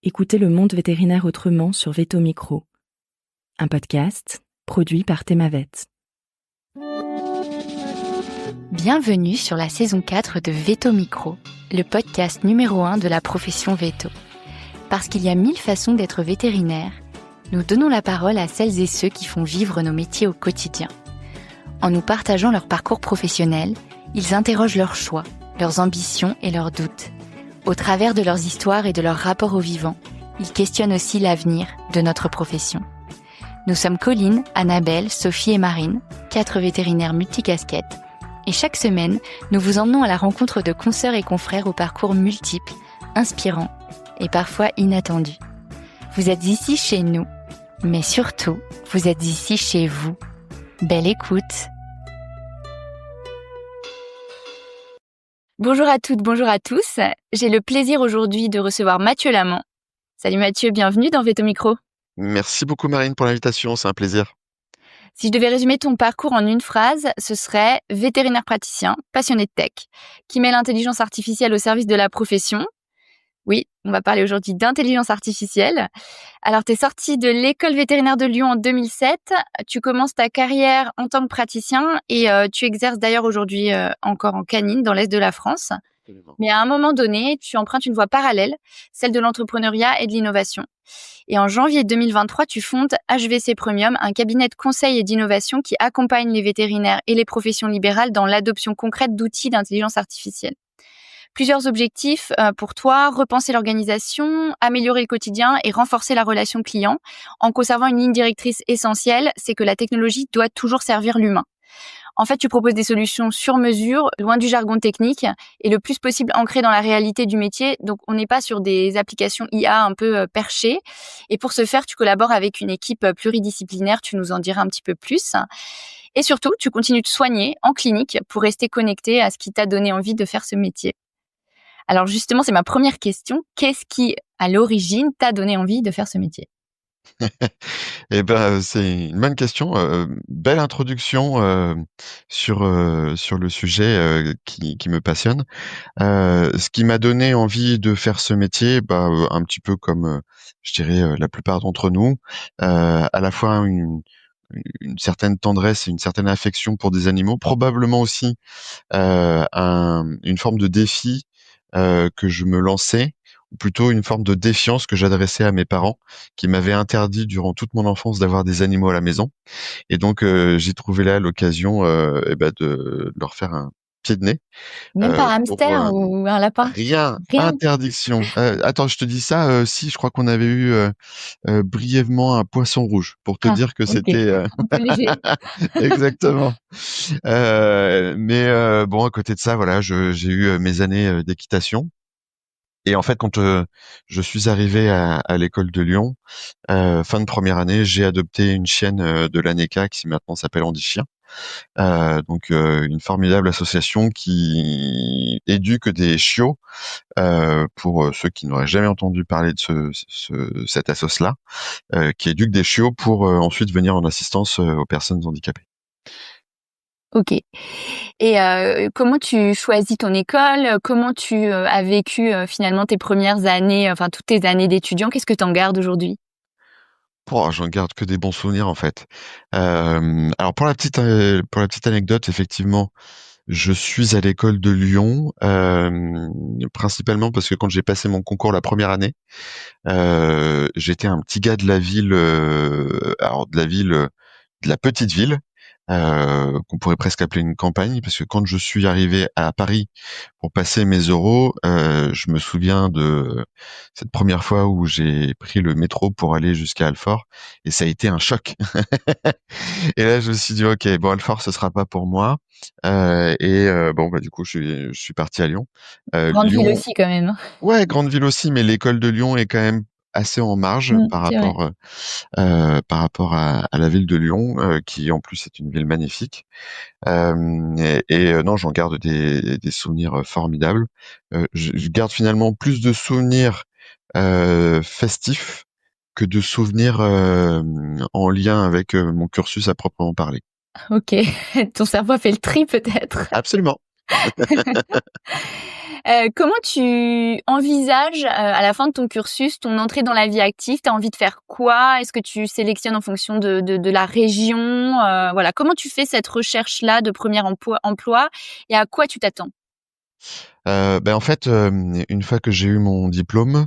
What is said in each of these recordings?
Écoutez le monde vétérinaire autrement sur Veto Micro, un podcast produit par Thémavet. Bienvenue sur la saison 4 de Veto Micro, le podcast numéro 1 de la profession veto. Parce qu'il y a 1000 façons d'être vétérinaire, nous donnons la parole à celles et ceux qui font vivre nos métiers au quotidien. En nous partageant leur parcours professionnel, ils interrogent leurs choix, leurs ambitions et leurs doutes. Au travers de leurs histoires et de leur rapport au vivant, ils questionnent aussi l'avenir de notre profession. Nous sommes Colline, Annabelle, Sophie et Marine, 4 vétérinaires multicasquettes, et chaque semaine, nous vous emmenons à la rencontre de consoeurs et confrères aux parcours multiples, inspirants et parfois inattendus. Vous êtes ici chez nous, mais surtout, vous êtes ici chez vous. Belle écoute! Bonjour à toutes, bonjour à tous. J'ai le plaisir aujourd'hui de recevoir Mathieu Lamant. Salut Mathieu, bienvenue dans Veto Micro. Merci beaucoup Marine pour l'invitation, c'est un plaisir. Si je devais résumer ton parcours en une phrase, ce serait vétérinaire praticien, passionné de tech, qui met l'intelligence artificielle au service de la profession. Oui, on va parler aujourd'hui d'intelligence artificielle. Alors, tu es sorti de l'école vétérinaire de Lyon en 2007. Tu commences ta carrière en tant que praticien et tu exerces d'ailleurs aujourd'hui encore en canine dans l'Est de la France. Absolument. Mais à un moment donné, tu empruntes une voie parallèle, celle de l'entrepreneuriat et de l'innovation. Et en janvier 2023, tu fondes HVC Premium, un cabinet de conseil et d'innovation qui accompagne les vétérinaires et les professions libérales dans l'adoption concrète d'outils d'intelligence artificielle. Plusieurs objectifs pour toi: repenser l'organisation, améliorer le quotidien et renforcer la relation client, en conservant une ligne directrice essentielle, c'est que la technologie doit toujours servir l'humain. En fait, tu proposes des solutions sur mesure, loin du jargon technique et le plus possible ancrées dans la réalité du métier. Donc, on n'est pas sur des applications IA un peu perchées. Et pour ce faire, tu collabores avec une équipe pluridisciplinaire. Tu nous en diras un petit peu plus. Et surtout, tu continues de soigner en clinique pour rester connecté à ce qui t'a donné envie de faire ce métier. Alors justement, c'est ma première question. Qu'est-ce qui, à l'origine, t'a donné envie de faire ce métier ? Eh ben, c'est une bonne question. Belle introduction sur le sujet qui me passionne. Ce qui m'a donné envie de faire ce métier, un petit peu comme, je dirais, la plupart d'entre nous, à la fois une certaine tendresse et une certaine affection pour des animaux, probablement aussi une forme de défi que je me lançais, ou plutôt une forme de défiance que j'adressais à mes parents, qui m'avaient interdit durant toute mon enfance d'avoir des animaux à la maison. Et donc, j'ai trouvé là l'occasion de leur faire un pied de nez. Même pas un Pour hamster ou un lapin ? rien, Rien. interdiction. Attends, je te dis ça, si, je crois qu'on avait eu brièvement un poisson rouge, pour te dire que ok. c'était... Un peu léger. Exactement. Bon, à côté de ça, voilà, j'ai eu mes années d'équitation. Et en fait, quand je suis arrivé à l'école de Lyon, fin de première année, j'ai adopté une chienne de l'ANECA qui maintenant s'appelle Andy Chien. Une formidable association qui éduque des chiots, pour ceux qui n'auraient jamais entendu parler de cette assoce-là, qui éduque des chiots pour ensuite venir en assistance aux personnes handicapées. Ok. Et comment tu choisis ton école ? Comment tu as vécu finalement tes premières années, enfin toutes tes années d'étudiant ? Qu'est-ce que tu en gardes aujourd'hui ? J'en garde que des bons souvenirs en fait. Alors pour la petite anecdote, effectivement, je suis à l'école de Lyon, principalement parce que quand j'ai passé mon concours la première année, j'étais un petit gars de la ville, de la petite ville, qu'on pourrait presque appeler une campagne, parce que quand je suis arrivé à Paris pour passer mes oraux, je me souviens de cette première fois où j'ai pris le métro pour aller jusqu'à Alfort, et ça a été un choc. Et là, je me suis dit, ok, bon, Alfort, ce sera pas pour moi. Du coup, je suis parti à Lyon. Grande ville Lyon, aussi quand même. ouais, grande ville aussi, mais l'école de Lyon est quand même assez en marge C'est vrai. par rapport à la ville de Lyon, qui en plus est une ville magnifique. Non, j'en garde des souvenirs formidables. Je garde finalement plus de souvenirs festifs que de souvenirs en lien avec mon cursus à proprement parler. Ok. Ton cerveau a fait le tri peut-être. Absolument. Comment tu envisages, à la fin de ton cursus, ton entrée dans la vie active? Tu as envie de faire quoi? Est-ce que tu sélectionnes en fonction de la région? Voilà, comment tu fais cette recherche-là de premier emploi et à quoi tu t'attends? En fait, une fois que j'ai eu mon diplôme,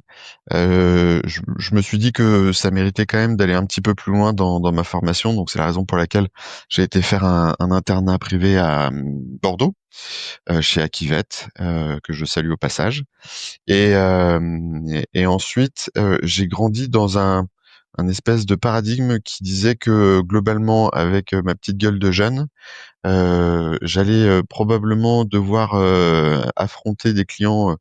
je me suis dit que ça méritait quand même d'aller un petit peu plus loin dans ma formation. Donc c'est la raison pour laquelle j'ai été faire un internat privé à, Bordeaux, chez Akivet, que je salue au passage. Et ensuite, j'ai grandi dans un espèce de paradigme qui disait que globalement, avec, ma petite gueule de jeune, j'allais, probablement devoir, affronter des clients,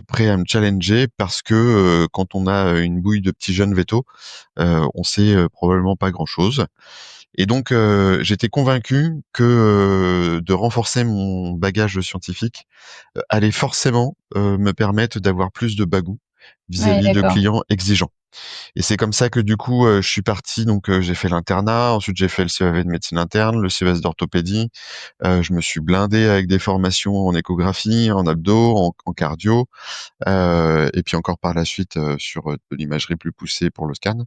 prêts à me challenger parce que, quand on a une bouille de petits jeunes vétos, on sait, probablement pas grand-chose. Et donc, j'étais convaincu que, de renforcer mon bagage scientifique, allait forcément, me permettre d'avoir plus de bagou Ouais, vis-à-vis de d'accord. clients exigeants. Et c'est comme ça que du coup, je suis parti donc, j'ai fait l'internat, ensuite j'ai fait le CEAV de médecine interne, le CES d'orthopédie, je me suis blindé avec des formations en échographie, en abdos, en cardio, et puis encore par la suite, sur, de l'imagerie plus poussée pour le scan.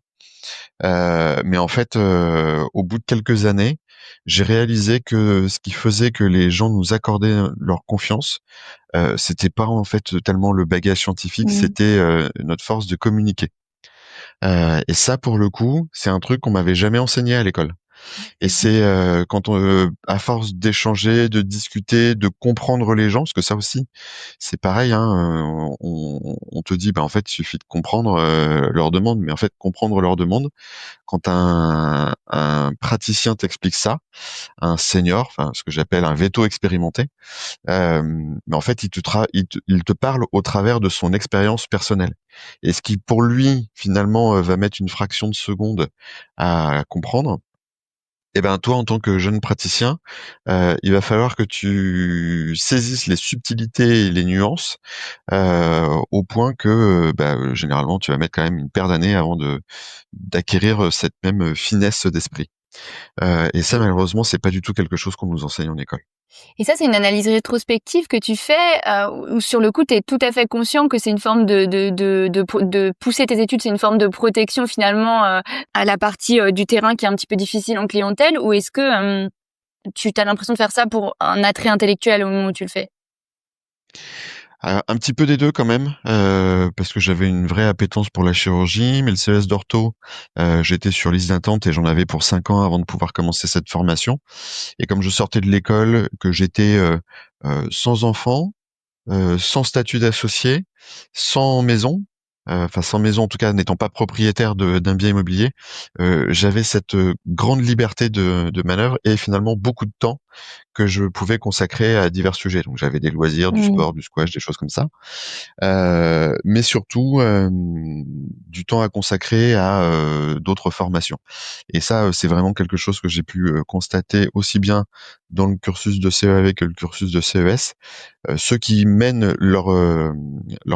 Mais en fait, au bout de quelques années, j'ai réalisé que ce qui faisait que les gens nous accordaient leur confiance, c'était pas en fait tellement le bagage scientifique, Mmh. c'était, notre force de communiquer. Et ça, pour le coup, c'est un truc qu'on m'avait jamais enseigné à l'école. Ouais, Et c'est vrai. c'est, quand on, à force d'échanger, de discuter, de comprendre les gens, parce que ça aussi, c'est pareil, hein, on te dit, bah, en fait, il suffit de comprendre, leurs demandes, mais en fait, comprendre leurs demandes, quand un praticien t'explique ça, un senior, enfin, ce que j'appelle un véto expérimenté, mais en fait, il te parle au travers de son expérience personnelle. Et ce qui, pour lui, finalement, va mettre une fraction de seconde à comprendre, eh ben, toi, en tant que jeune praticien, il va falloir que tu saisisses les subtilités et les nuances, au point que, généralement, tu vas mettre quand même une paire d'années avant d'acquérir, cette même finesse d'esprit. Et ça, malheureusement, c'est pas du tout quelque chose qu'on nous enseigne en école. Et ça, c'est une analyse rétrospective que tu fais, où sur le coup, tu es tout à fait conscient que c'est une forme de pousser tes études, c'est une forme de protection finalement, à la partie, du terrain qui est un petit peu difficile en clientèle? Ou est-ce que, tu as l'impression de faire ça pour un attrait intellectuel au moment où tu le fais? Un petit peu des 2 quand même, parce que j'avais une vraie appétence pour la chirurgie, mais le CES d'ortho, j'étais sur liste d'attente et j'en avais pour 5 ans avant de pouvoir commencer cette formation. Et comme je sortais de l'école, que j'étais, sans enfant, sans statut d'associé, sans maison, enfin sans maison en tout cas n'étant pas propriétaire d'un bien immobilier, j'avais cette, grande liberté de manœuvre et finalement beaucoup de temps que je pouvais consacrer à divers sujets. Donc j'avais des loisirs, du Mmh. sport, du squash, des choses comme ça. Mais surtout, du temps à consacrer à, d'autres formations. Et ça, c'est vraiment quelque chose que j'ai pu, constater aussi bien dans le cursus de CEAV que le cursus de CES. Ceux qui mènent leur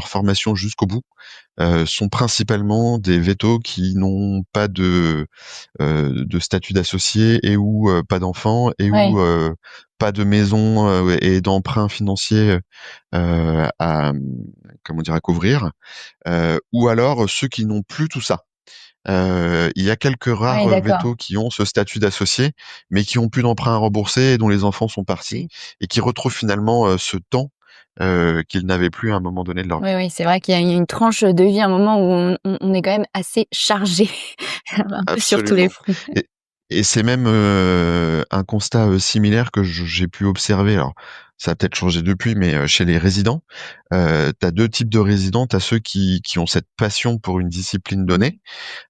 formation jusqu'au bout, sont principalement des vétos qui n'ont pas de statut d'associé et ou pas d'enfants et Ouais, ou pas de maison, et d'emprunt financier, à, comment dire? À couvrir, ou alors ceux qui n'ont plus tout ça. Il y a quelques ouais, rares, d'accord. vétos qui ont ce statut d'associé, mais qui ont plus d'emprunt à rembourser et dont les enfants sont partis et qui retrouvent finalement, ce temps, qu'ils n'avaient plus à un moment donné de leur Oui, vie. oui, c'est vrai qu'il y a une tranche de vie, un moment où on est quand même assez chargé, un peu sur tous les Absolument. fronts. et et c'est même, un constat, similaire que j'ai pu observer. Alors, ça a peut-être changé depuis, mais, chez les résidents, tu as 2 types de résidents. Tu as ceux qui ont cette passion pour une discipline Mmh. donnée,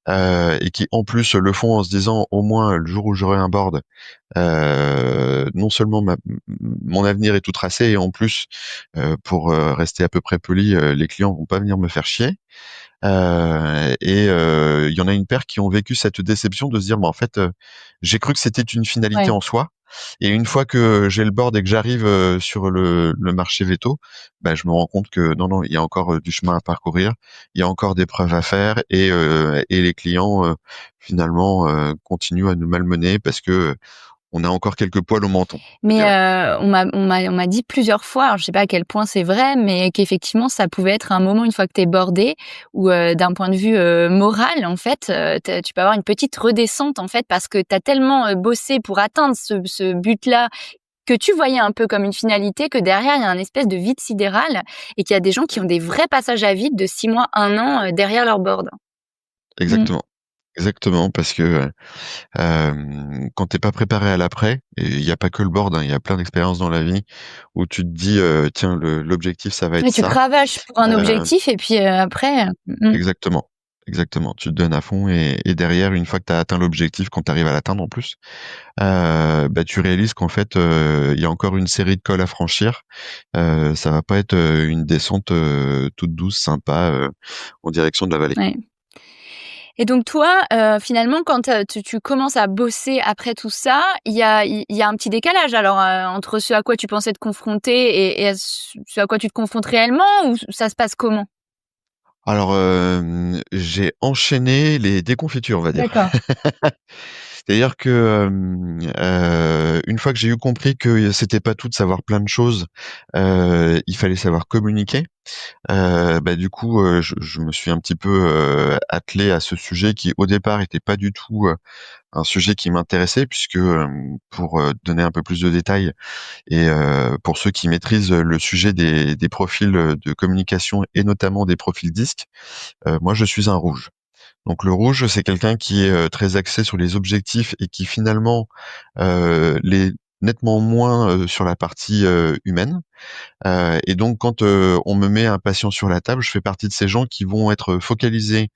et qui, en plus, le font en se disant: «Au moins, le jour où j'aurai un board, non seulement mon avenir est tout tracé et en plus, pour, rester à peu près poli, les clients vont pas venir me faire chier». Il y en a une paire qui ont vécu cette déception de se dire: «Mais en fait, j'ai cru que c'était une finalité Ouais. en soi et une fois que j'ai le board et que j'arrive, sur le marché véto, bah, je me rends compte que non, non, il y a encore, du chemin à parcourir, il y a encore des preuves à faire et les clients, finalement, continuent à nous malmener parce que, on a encore quelques poils au menton, je Mais dirais. on m'a dit plusieurs fois, alors je sais pas à quel point c'est vrai, mais qu'effectivement ça pouvait être un moment une fois que tu es bordé où, d'un point de vue, moral en fait, tu peux avoir une petite redescente en fait parce que tu as tellement, bossé pour atteindre ce but-là que tu voyais un peu comme une finalité, que derrière il y a un espèce de vide sidéral et qu'il y a des gens qui ont des vrais passages à vide de 6 mois, 1 an, derrière leur board. Mmh. Exactement, exactement parce que, quand t'es pas préparé à l'après et il y a pas que le board, hein, il y a plein d'expériences dans la vie où tu te dis, «Tiens, l'objectif, ça va être Ouais, tu ça». cravaches pour un Heu objectif et puis, après, Exactement, exactement. Tu te donnes à fond et derrière, une fois que tu as atteint l'objectif, quand tu arrives à l'atteindre en plus, bah, tu réalises qu'en fait, il y a encore une série de cols à franchir. Ça va pas être, une descente, toute douce, sympa, en direction de la vallée. ouais. Et donc toi, finalement, quand, tu commences à bosser après tout ça, il y a un petit décalage alors, entre ce à quoi tu pensais te confronter et à ce à quoi tu te confrontes réellement ou ça se passe comment? Alors, j'ai enchaîné les déconfitures, on va dire. D'accord. C'est-à-dire que, une fois que j'ai eu compris que c'était pas tout de savoir plein de choses, il fallait savoir communiquer. Bah, du coup, je me suis un petit peu, attelé à ce sujet qui, au départ, était pas du tout, un sujet qui m'intéressait puisque, pour, donner un peu plus de détails et pour ceux qui maîtrisent le sujet des profils, de communication et notamment des profils disques, moi, je suis un rouge. Donc le rouge, c'est quelqu'un qui est, très axé sur les objectifs et qui finalement, l'est nettement moins, sur la partie, humaine. Et donc quand, on me met un patient sur la table, je fais partie de ces gens qui vont être focalisés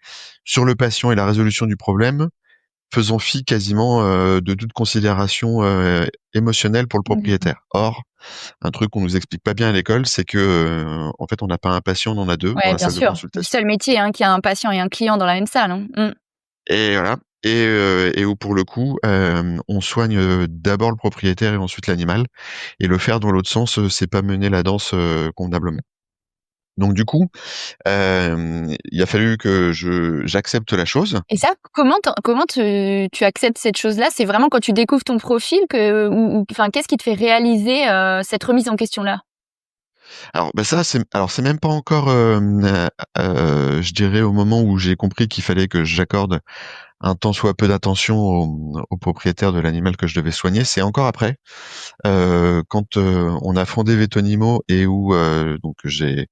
sur le patient et la résolution du problème, faisant fi quasiment, de toute considération, émotionnelle pour le Mmh. propriétaire. Or, un truc qu'on nous explique pas bien à l'école, c'est que, en fait, on n'a pas un patient, on en a 2 dans Ouais, la bien salle de sûr. Le consultation. seul métier, hein, qui a un patient et un client dans la même salle, hein. Mmh. Et voilà, et où pour le coup, on soigne, d'abord le propriétaire et ensuite l'animal, et le faire dans l'autre sens, c'est pas mener la danse, convenablement. Donc du coup, il a fallu que j'accepte la chose. Et ça, comment tu acceptes cette chose-là? C'est vraiment quand tu découvres ton profil que ou enfin, qu'est-ce qui te fait réaliser, cette remise en question-là? Alors, bah, ça, c'est même pas encore, je dirais au moment où j'ai compris qu'il fallait que j'accorde un tant soit peu d'attention au propriétaire de l'animal que je devais soigner, c'est encore après. Quand, on a fondé Vetonimo et où, donc je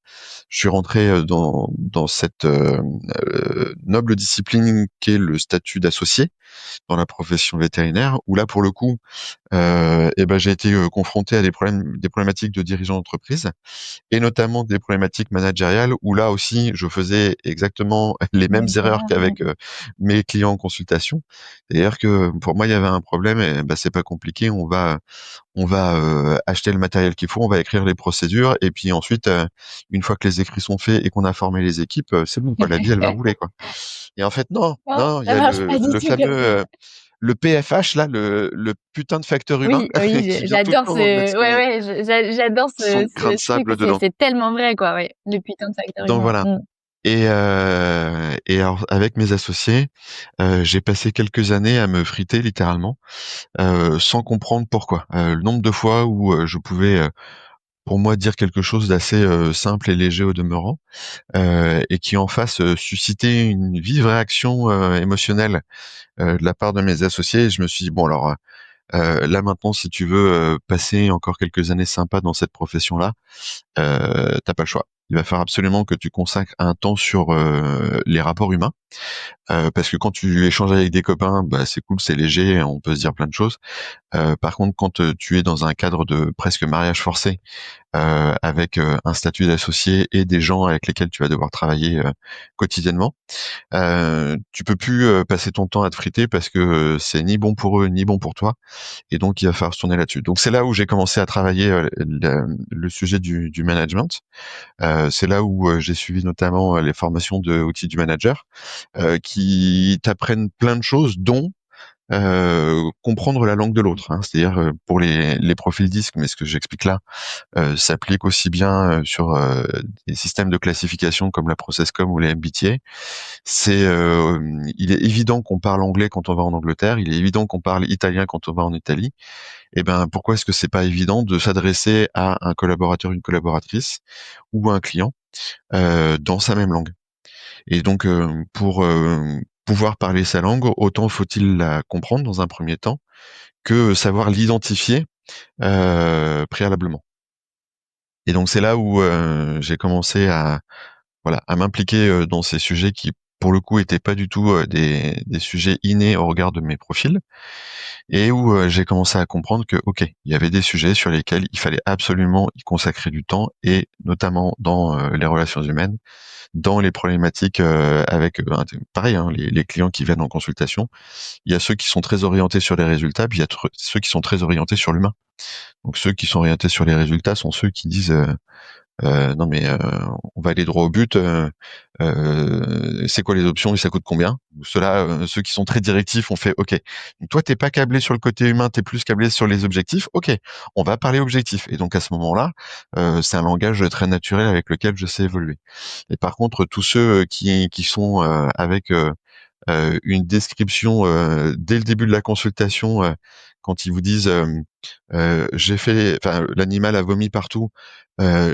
suis rentré, dans cette, noble discipline qu'est le statut d'associé dans la profession vétérinaire, où là, pour le coup, et ben, j'ai été, confronté à des problématiques de dirigeants d'entreprise et notamment des problématiques managériales où là aussi, je faisais exactement les mêmes Même erreurs erreur, ouais. qu'avec, mes clients en consultation. C'est-à-dire que pour moi, il y avait un problème et bah, c'est pas compliqué, on va, acheter le matériel qu'il faut, on va écrire les procédures et puis ensuite, une fois que les écrits sont faits et qu'on a formé les équipes, c'est bon quoi, la vie elle va rouler quoi. Et en fait non, Non, non, il y ça a marche pas du le tout fameux, comme ça. le PFH là, le putain de facteur humain Oui, oui, qui vient tout le j'adore temps mettre ce ouais, ouais, j'adore son grain ce de truc, sable c'est dedans. c'est tellement vrai, quoi, ouais, le putain de facteur Donc humain. voilà. Mmh. Et alors avec mes associés, j'ai passé quelques années à me friter littéralement, sans comprendre pourquoi. Le nombre de fois où, je pouvais, pour moi dire quelque chose d'assez, simple et léger au demeurant, et qui en face, suscitait une vive réaction, émotionnelle, de la part de mes associés. Et je me suis dit: «Bon alors, là maintenant si tu veux, passer encore quelques années sympas dans cette profession-là, tu pas le choix. Il va falloir absolument que tu consacres un temps sur, les rapports humains». Parce que quand tu échanges avec des copains, bah, c'est cool, c'est léger, on peut se dire plein de choses. Par contre, quand, tu es dans un cadre de presque mariage forcé, avec, un statut d'associé et des gens avec lesquels tu vas devoir travailler, quotidiennement, tu peux plus, passer ton temps à te friter parce que, c'est ni bon pour eux, ni bon pour toi, et donc il va falloir se tourner là-dessus. Donc c'est là où j'ai commencé à travailler, le sujet du management. C'est là où, j'ai suivi notamment, les formations de outils du manager, qui t'apprennent plein de choses, dont comprendre la langue de l'autre, hein. C'est-à-dire pour les profils disques, mais ce que j'explique là s'applique aussi bien sur des systèmes de classification comme la ProcessCom ou les MBTA. Il est évident qu'on parle anglais quand on va en Angleterre, il est évident qu'on parle italien quand on va en Italie. Et ben pourquoi est-ce que c'est pas évident de s'adresser à un collaborateur, une collaboratrice ou à un client dans sa même langue? Et donc pour pouvoir parler sa langue, autant faut-il la comprendre dans un premier temps que savoir l'identifier préalablement. Et donc c'est là où j'ai commencé à m'impliquer dans ces sujets qui pour le coup étaient pas du tout des sujets innés au regard de mes profils, et où j'ai commencé à comprendre que ok, il y avait des sujets sur lesquels il fallait absolument y consacrer du temps, et notamment dans les relations humaines, dans les problématiques avec pareil, hein, les clients qui viennent en consultation. Il y a ceux qui sont très orientés sur les résultats, puis il y a ceux qui sont très orientés sur l'humain. Donc ceux qui sont orientés sur les résultats sont ceux qui disent non mais on va aller droit au but. C'est quoi les options et ça coûte combien? Ceux-là, ceux qui sont très directifs, ont fait OK. Toi, t'es pas câblé sur le côté humain, t'es plus câblé sur les objectifs. OK, on va parler objectifs. Et donc à ce moment-là, c'est un langage très naturel avec lequel je sais évoluer. Et par contre, tous ceux qui sont avec une description dès le début de la consultation, quand ils vous disent l'animal a vomi partout,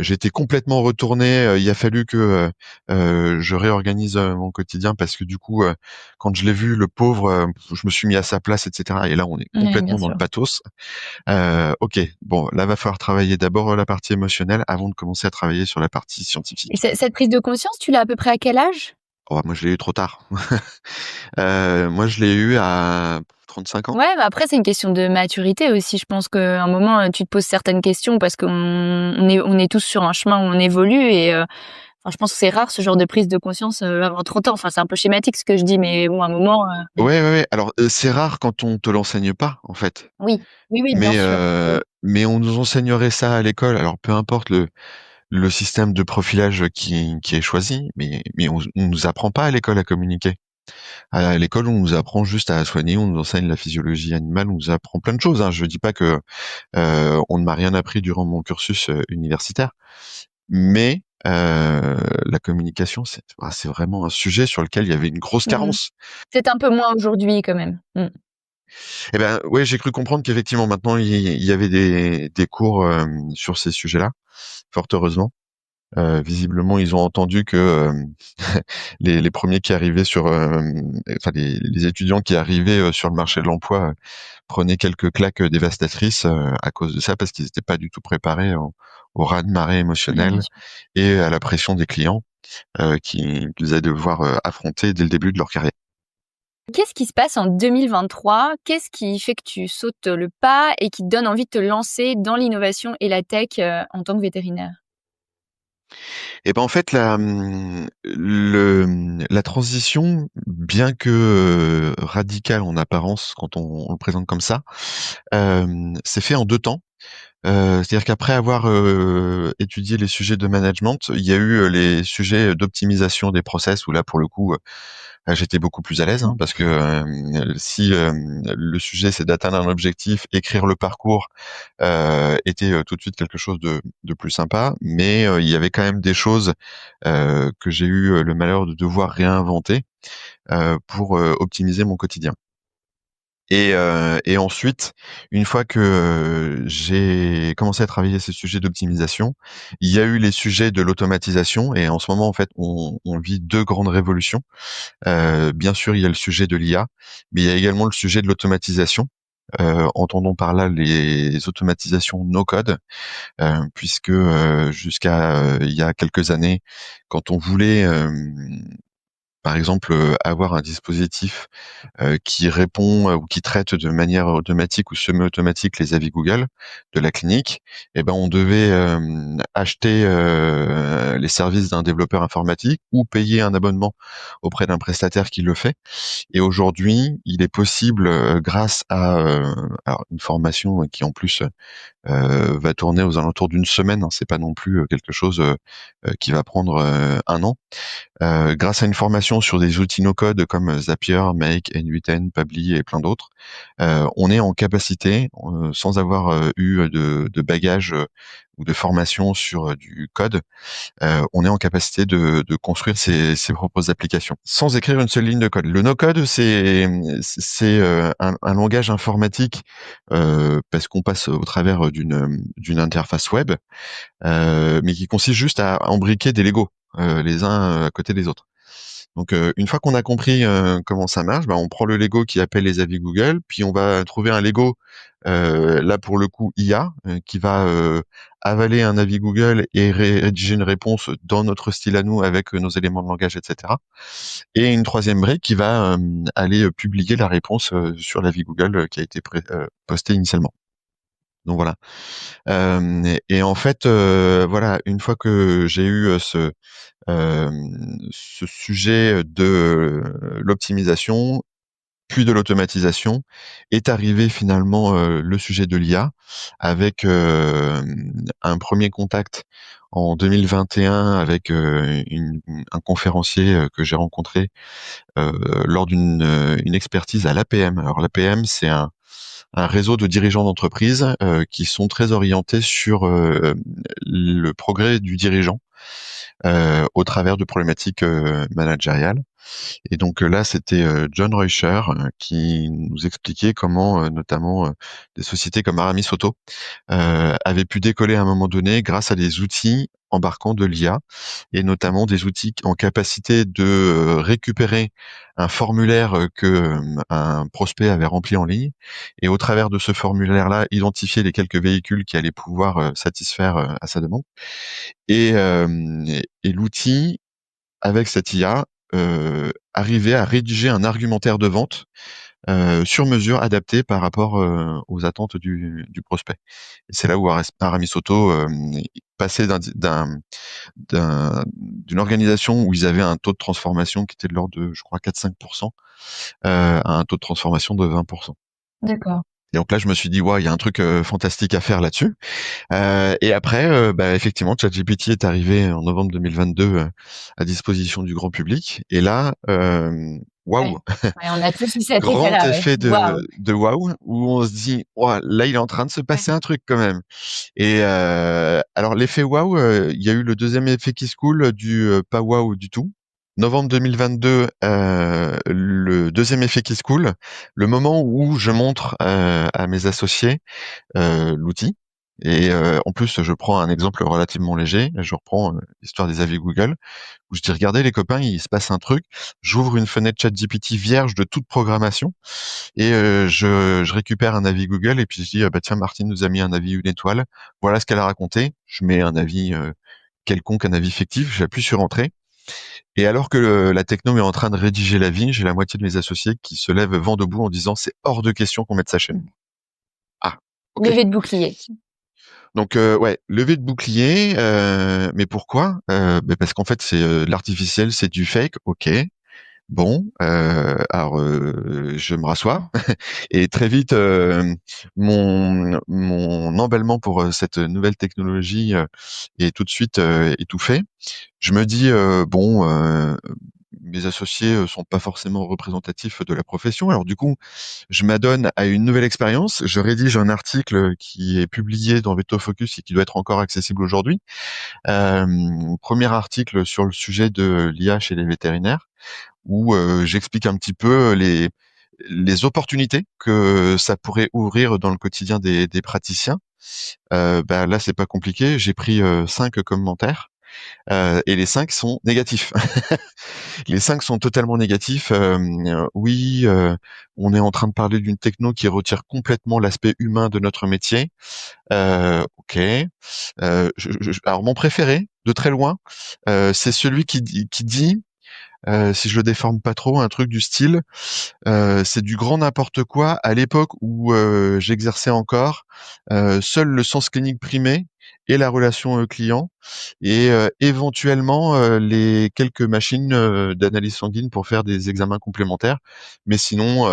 j'étais complètement retourné, il a fallu que je réorganise mon quotidien parce que du coup quand je l'ai vu le pauvre, je me suis mis à sa place, etc. Et là on est Ouais, bien complètement dans le sûr. pathos. Ok, bon là va falloir travailler d'abord la partie émotionnelle avant de commencer à travailler sur la partie Et scientifique. cette prise de conscience, tu l'as à peu près à quel âge? Oh, moi je l'ai eu trop tard. Moi je l'ai eu à 35 ans. Ouais, bah, après c'est une question de maturité aussi. Je pense qu'à un moment, tu te poses certaines questions parce qu'on est tous sur un chemin où on évolue et enfin, je pense que c'est rare ce genre de prise de conscience, avant 30 ans. Enfin, c'est un peu schématique ce que je dis, mais bon, à un moment, Ouais, ouais, ouais. Alors, c'est rare quand on te l'enseigne pas, en fait. oui. Oui, oui, bien Mais, sûr. Oui. mais on nous enseignerait ça à l'école. Alors, peu importe le système de profilage qui est choisi, mais on nous apprend pas à l'école à communiquer. À l'école, on nous apprend juste à soigner, on nous enseigne la physiologie animale, on nous apprend plein de choses, hein. Je dis pas que on ne m'a rien appris durant mon cursus universitaire, mais la communication, c'est vraiment un sujet sur lequel il y avait une grosse Mmh. carence. Peut-être un peu moins aujourd'hui quand même. Mmh. Eh ben, ouais, j'ai cru comprendre qu'effectivement maintenant il y avait des cours sur ces sujets-là, fort heureusement. Visiblement, ils ont entendu que les premiers qui arrivaient enfin les étudiants qui arrivaient sur le marché de l'emploi prenaient quelques claques dévastatrices à cause de ça, parce qu'ils n'étaient pas du tout préparés au raz-de-marée Ouais, bien émotionnel sûr. et à la pression des clients qu'ils allaient devoir affronter dès le début de leur carrière. Qu'est-ce qui se passe en 2023? Qu'est-ce qui fait que tu sautes le pas et qui te donne envie de te lancer dans l'innovation et la tech, en tant que vétérinaire? Et ben en fait la transition, bien que radicale en apparence quand on le présente comme ça, s'est fait en 2 temps. C'est-à-dire qu'après avoir étudié les sujets de management, il y a eu les sujets d'optimisation des process, où là pour le coup j'étais beaucoup plus à l'aise, hein, parce que si le sujet c'est d'atteindre un objectif, écrire le parcours était tout de suite quelque chose de plus sympa, mais il y avait quand même des choses que j'ai eu le malheur de devoir réinventer pour optimiser mon quotidien. Et ensuite, une fois que j'ai commencé à travailler ces sujets d'optimisation, il y a eu les sujets de l'automatisation, et en ce moment en fait on vit 2 grandes révolutions. Bien sûr, il y a le sujet de l'IA, mais il y a également le sujet de l'automatisation. Entendons par là les automatisations no code, puisque jusqu'à il y a quelques années, quand on voulait par exemple avoir un dispositif qui répond ou qui traite de manière automatique ou semi-automatique les avis Google de la clinique, eh ben on devait acheter les services d'un développeur informatique ou payer un abonnement auprès d'un prestataire qui le fait. Et aujourd'hui, il est possible, grâce à alors une formation qui en plus va tourner aux alentours d'une semaine, hein, c'est pas non plus quelque chose qui va prendre 1 an. Grâce à une formation l'optimisation sur des outils no-code comme Zapier, Make, N8N, Pabbly et plein d'autres, on est en capacité, sans avoir eu de bagage ou de formation sur du code, on est en capacité de construire ses propres applications sans écrire une seule ligne de code. Le no-code, c'est un langage informatique parce qu'on passe au travers d'une interface web, mais qui consiste juste à embriquer des Legos les uns à côté des autres. Donc une fois qu'on a compris comment ça marche, on prend le Lego qui appelle les avis Google, puis on va trouver un Lego là pour le coup IA qui va avaler un avis Google et rédiger une réponse dans notre style à nous avec nos éléments de langage, etc. Et une troisième brique qui va aller publier la réponse sur l'avis Google qui a été posté initialement. Donc voilà. Et en fait, voilà, une fois que j'ai eu ce sujet de l'optimisation, puis de l'automatisation, est arrivé finalement le sujet de l'IA, avec un premier contact en 2021 avec un conférencier que j'ai rencontré lors d'une expertise à l'APM. Alors l'APM, c'est un réseau de dirigeants d'entreprise qui sont très orientés sur le progrès du dirigeant au travers de problématiques managériales. Et donc là, c'était John Reuscher qui nous expliquait comment, notamment, des sociétés comme Aramis Auto avaient pu décoller à un moment donné grâce à des outils embarquant de l'IA, et notamment des outils en capacité de récupérer un formulaire que un prospect avait rempli en ligne, et au travers de ce formulaire-là, identifier les quelques véhicules qui allaient pouvoir satisfaire à sa demande. Et l'outil, avec cette IA, arrivait à rédiger un argumentaire de vente sur mesure, adapté par rapport aux attentes du prospect. Et c'est là où Aramis Auto passait d'une organisation où ils avaient un taux de transformation qui était de l'ordre de, je crois, 4-5%, à un taux de transformation de 20%. D'accord. Et donc là, je me suis dit, ouais, il y a un truc fantastique à faire là-dessus. Et après, effectivement, ChatGPT est arrivé en novembre 2022 à disposition du grand public. Et là, waouh, Ouais. Ouais, on a tous eu cet grand effet-là, ouais. effet Waouh! de waouh, où on se dit, ouah, là, il est en train de se passer un truc quand même. Et alors l'effet waouh, il y a eu le deuxième effet qui se coule du pas waouh du tout. Novembre 2022, le deuxième effet qui se coule, le moment où je montre à mes associés l'outil. Et en plus, je prends un exemple relativement léger. Je reprends l'histoire des avis Google, où je dis, regardez les copains, il se passe un truc. J'ouvre une fenêtre ChatGPT vierge de toute programmation, et je récupère un avis Google, et puis je dis, bah tiens, Martine nous a mis un avis 1 étoile. Voilà ce qu'elle a raconté. Je mets un avis quelconque, un avis fictif. J'appuie sur entrée. Et alors que la techno est en train de rédiger l'avis, j'ai la moitié de mes associés qui se lèvent vent debout en disant, c'est hors de question qu'on mette ça chez nous. Ah, ok. Levée de bouclier. Donc ouais, levée de bouclier, mais pourquoi? Parce qu'en fait c'est de l'artificiel, c'est du fake, ok. Bon, alors je me rassois et très vite mon emballement pour cette nouvelle technologie est tout de suite étouffé. Je me dis bon, mes associés sont pas forcément représentatifs de la profession. Alors du coup, je m'adonne à une nouvelle expérience. Je rédige un article qui est publié dans Veto Focus et qui doit être encore accessible aujourd'hui. Premier article sur le sujet de l'IA chez les vétérinaires, où j'explique un petit peu les opportunités que ça pourrait ouvrir dans le quotidien des praticiens. Là, c'est pas compliqué. J'ai pris 5 commentaires. Et les 5 sont négatifs. Les 5 sont totalement négatifs. Oui, on est en train de parler d'une techno qui retire complètement l'aspect humain de notre métier. Ok. Alors mon préféré, de très loin, c'est celui qui dit, si je le déforme pas trop, un truc du style, c'est du grand n'importe quoi. À l'époque où j'exerçais encore, seul le sens clinique primait et la relation client, et éventuellement les quelques machines d'analyse sanguine pour faire des examens complémentaires. Mais sinon,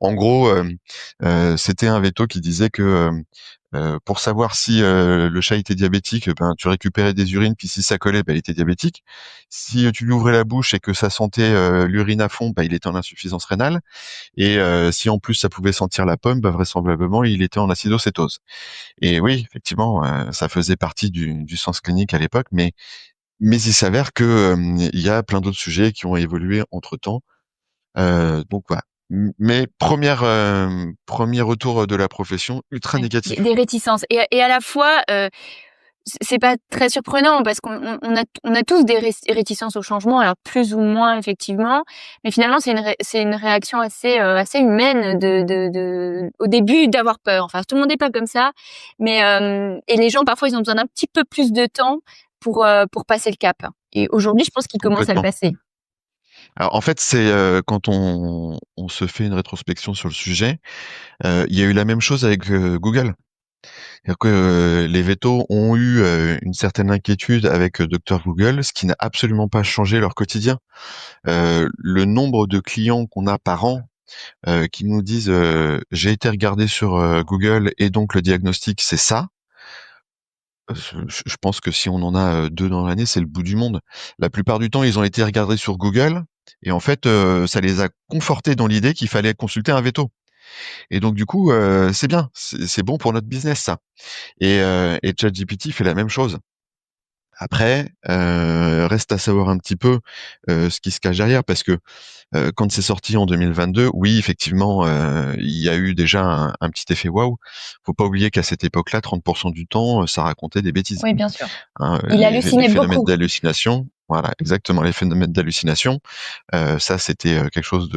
En gros, c'était un veto qui disait que pour savoir si le chat était diabétique, ben tu récupérais des urines, puis si ça collait, ben il était diabétique. Si tu lui ouvrais la bouche et que ça sentait l'urine à fond, ben il était en insuffisance rénale. Et si en plus ça pouvait sentir la pomme, ben vraisemblablement il était en acidocétose. Et oui, effectivement, ça faisait partie du sens clinique à l'époque, mais il s'avère que il y a plein d'autres sujets qui ont évolué entre temps. Donc voilà. Mais premier retour de la profession ultra Ouais. négatif. Des réticences et à la fois, c'est pas très surprenant parce qu'on a tous des réticences au changement, alors plus ou moins effectivement, mais finalement c'est une réaction assez humaine de au début d'avoir peur. Enfin, tout le monde n'est pas comme ça, mais et les gens parfois ils ont besoin d'un petit peu plus de temps pour passer le cap. Et aujourd'hui, je pense qu'ils commencent à le Complètement. passer. Alors en fait, c'est quand on se fait une rétrospection sur le sujet, il y a eu la même chose avec Google. C'est-à-dire que les vétos ont eu une certaine inquiétude avec Dr Google, ce qui n'a absolument pas changé leur quotidien. Le nombre de clients qu'on a par an qui nous disent j'ai été regardé sur Google et donc le diagnostic c'est ça. Je pense que si on en a 2 dans l'année, c'est le bout du monde. La plupart du temps, ils ont été regardés sur Google et en fait, ça les a confortés dans l'idée qu'il fallait consulter un véto. Et donc du coup, c'est bien, c'est bon pour notre business ça. Et ChatGPT fait la même chose. Après, reste à savoir un petit peu ce qui se cache derrière, parce que quand c'est sorti en 2022, oui, effectivement, il y a eu déjà un petit effet waouh. Faut pas oublier qu'à cette époque-là, 30% du temps, ça racontait des bêtises. Oui, bien sûr. Hein, Il les hallucinait phénomènes beaucoup. d'hallucination, voilà, exactement, les phénomènes d'hallucination, ça c'était quelque chose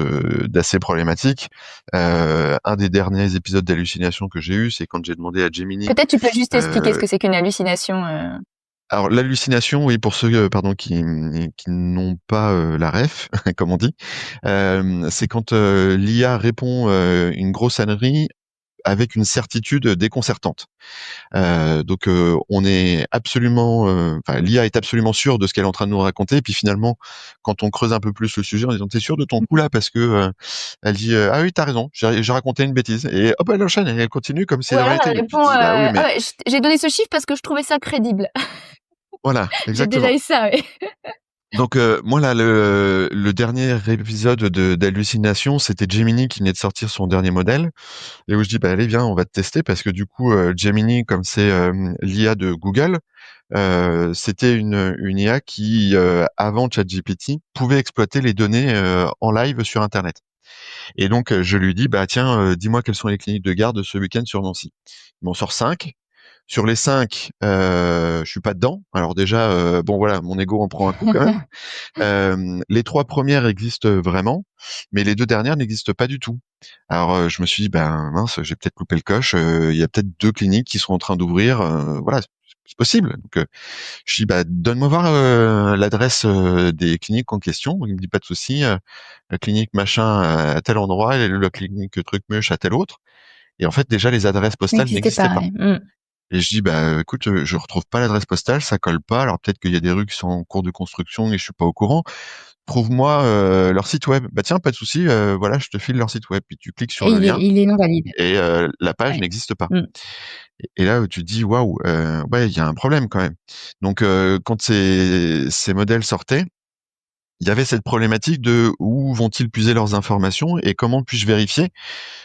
d'assez problématique. Un des derniers épisodes d'hallucination que j'ai eu, c'est quand j'ai demandé à Gemini. Peut-être tu peux juste expliquer ce euh, que c'est qu'une hallucination. alors l'hallucination, oui, pour ceux pardon qui n'ont pas la ref, comme on dit, c'est quand l'IA répond une grosse ânerie avec une certitude déconcertante. Donc on est absolument, enfin l'IA est absolument sûre de ce qu'elle est en train de nous raconter. Et puis finalement, quand on creuse un peu plus le sujet, en disant t'es sûr de ton coup là parce que elle dit ah oui t'as raison, j'ai raconté une bêtise et hop elle enchaîne et elle continue comme si Ou de rien alors n'était. elle Et puis tu répond, te dis bah oui ah mais ouais, j'ai donné ce chiffre parce que je trouvais ça crédible. voilà J'ai déjà exactement. eu ça, oui. Donc moi là le dernier épisode de d'hallucination c'était Gemini qui venait de sortir son dernier modèle et où je dis bah allez viens on va te tester parce que du coup Gemini comme c'est l'IA de Google. C'était une IA qui, avant ChatGPT, pouvait exploiter les données en live sur Internet. Et donc, je lui dis, bah tiens, dis-moi quelles sont les cliniques de garde ce week-end sur Nancy. Il m'en sort 5. Sur les 5, je suis pas dedans. Alors déjà, bon voilà, mon ego en prend un coup quand même. Les 3 premières existent vraiment, mais les 2 dernières n'existent pas du tout. Alors, je me suis dit: «Ben, mince, j'ai peut-être loupé le coche, il y a peut-être 2 cliniques qui sont en train d'ouvrir», voilà, c'est possible. Donc, je dis: «Bah, donne-moi voir, l'adresse, des cliniques en question». Il me dit: «Pas de souci, la clinique machin à tel endroit et la clinique truc muche à tel autre». Et en fait, déjà, les adresses postales N'existait n'existaient pas, pas. ouais. Et je dis: «Bah, écoute, je retrouve pas l'adresse postale, ça colle pas. Alors peut-être qu'il y a des rues qui sont en cours de construction et je suis pas au courant. Trouve-moi, leur site web». «Bah, tiens, pas de souci, voilà, je te file leur site web». Puis tu cliques sur Et le lien il est non valide. et la page Ouais. n'existe pas. Mmh. Et là, tu te dis: «Waouh, ouais, il y a un problème quand même». Donc quand ces modèles sortaient, il y avait cette problématique de où vont-ils puiser leurs informations et comment puis-je vérifier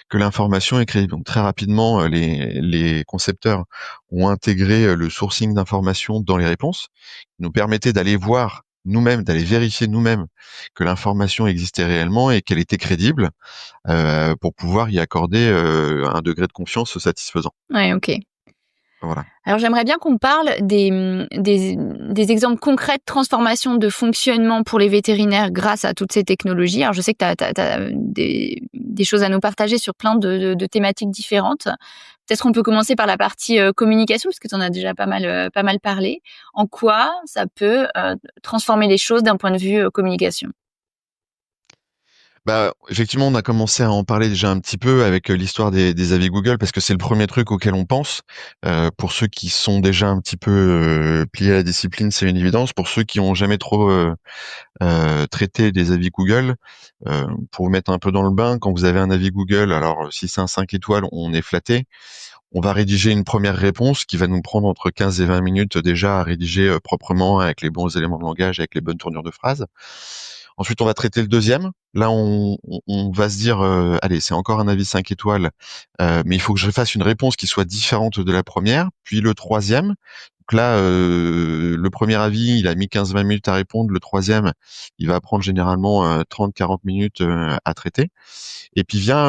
que l'information est crédible. Donc très rapidement, les concepteurs ont intégré le sourcing d'informations dans les réponses, qui nous permettait d'aller voir nous-mêmes, d'aller vérifier nous-mêmes que l'information existait réellement et qu'elle était crédible, pour pouvoir y accorder un degré de confiance satisfaisant. Ouais, OK. Voilà. Alors j'aimerais bien qu'on parle des exemples concrets de transformation de fonctionnement pour les vétérinaires grâce à toutes ces technologies. Alors je sais que tu as des choses à nous partager sur plein de thématiques différentes. Peut-être qu'on peut commencer par la partie, communication, parce que tu en as déjà pas mal parlé. En quoi ça peut, transformer les choses d'un point de vue, communication? Bah, effectivement, on a commencé à en parler déjà un petit peu avec l'histoire des avis Google parce que c'est le premier truc auquel on pense. Pour ceux qui sont déjà un petit peu pliés à la discipline, c'est une évidence. Pour ceux qui ont jamais trop traité des avis Google, pour vous mettre un peu dans le bain, quand vous avez un avis Google, alors si c'est un 5 étoiles, on est flatté. On va rédiger une première réponse qui va nous prendre entre 15 et 20 minutes déjà à rédiger proprement avec les bons éléments de langage, avec les bonnes tournures de phrases. Ensuite, on va traiter le deuxième. Là, on va se dire, allez, c'est encore un avis 5 étoiles, mais il faut que je fasse une réponse qui soit différente de la première. Puis le troisième. Donc là, le premier avis, il a mis 15-20 minutes à répondre. Le troisième, il va prendre généralement 30-40 minutes à traiter. Et puis vient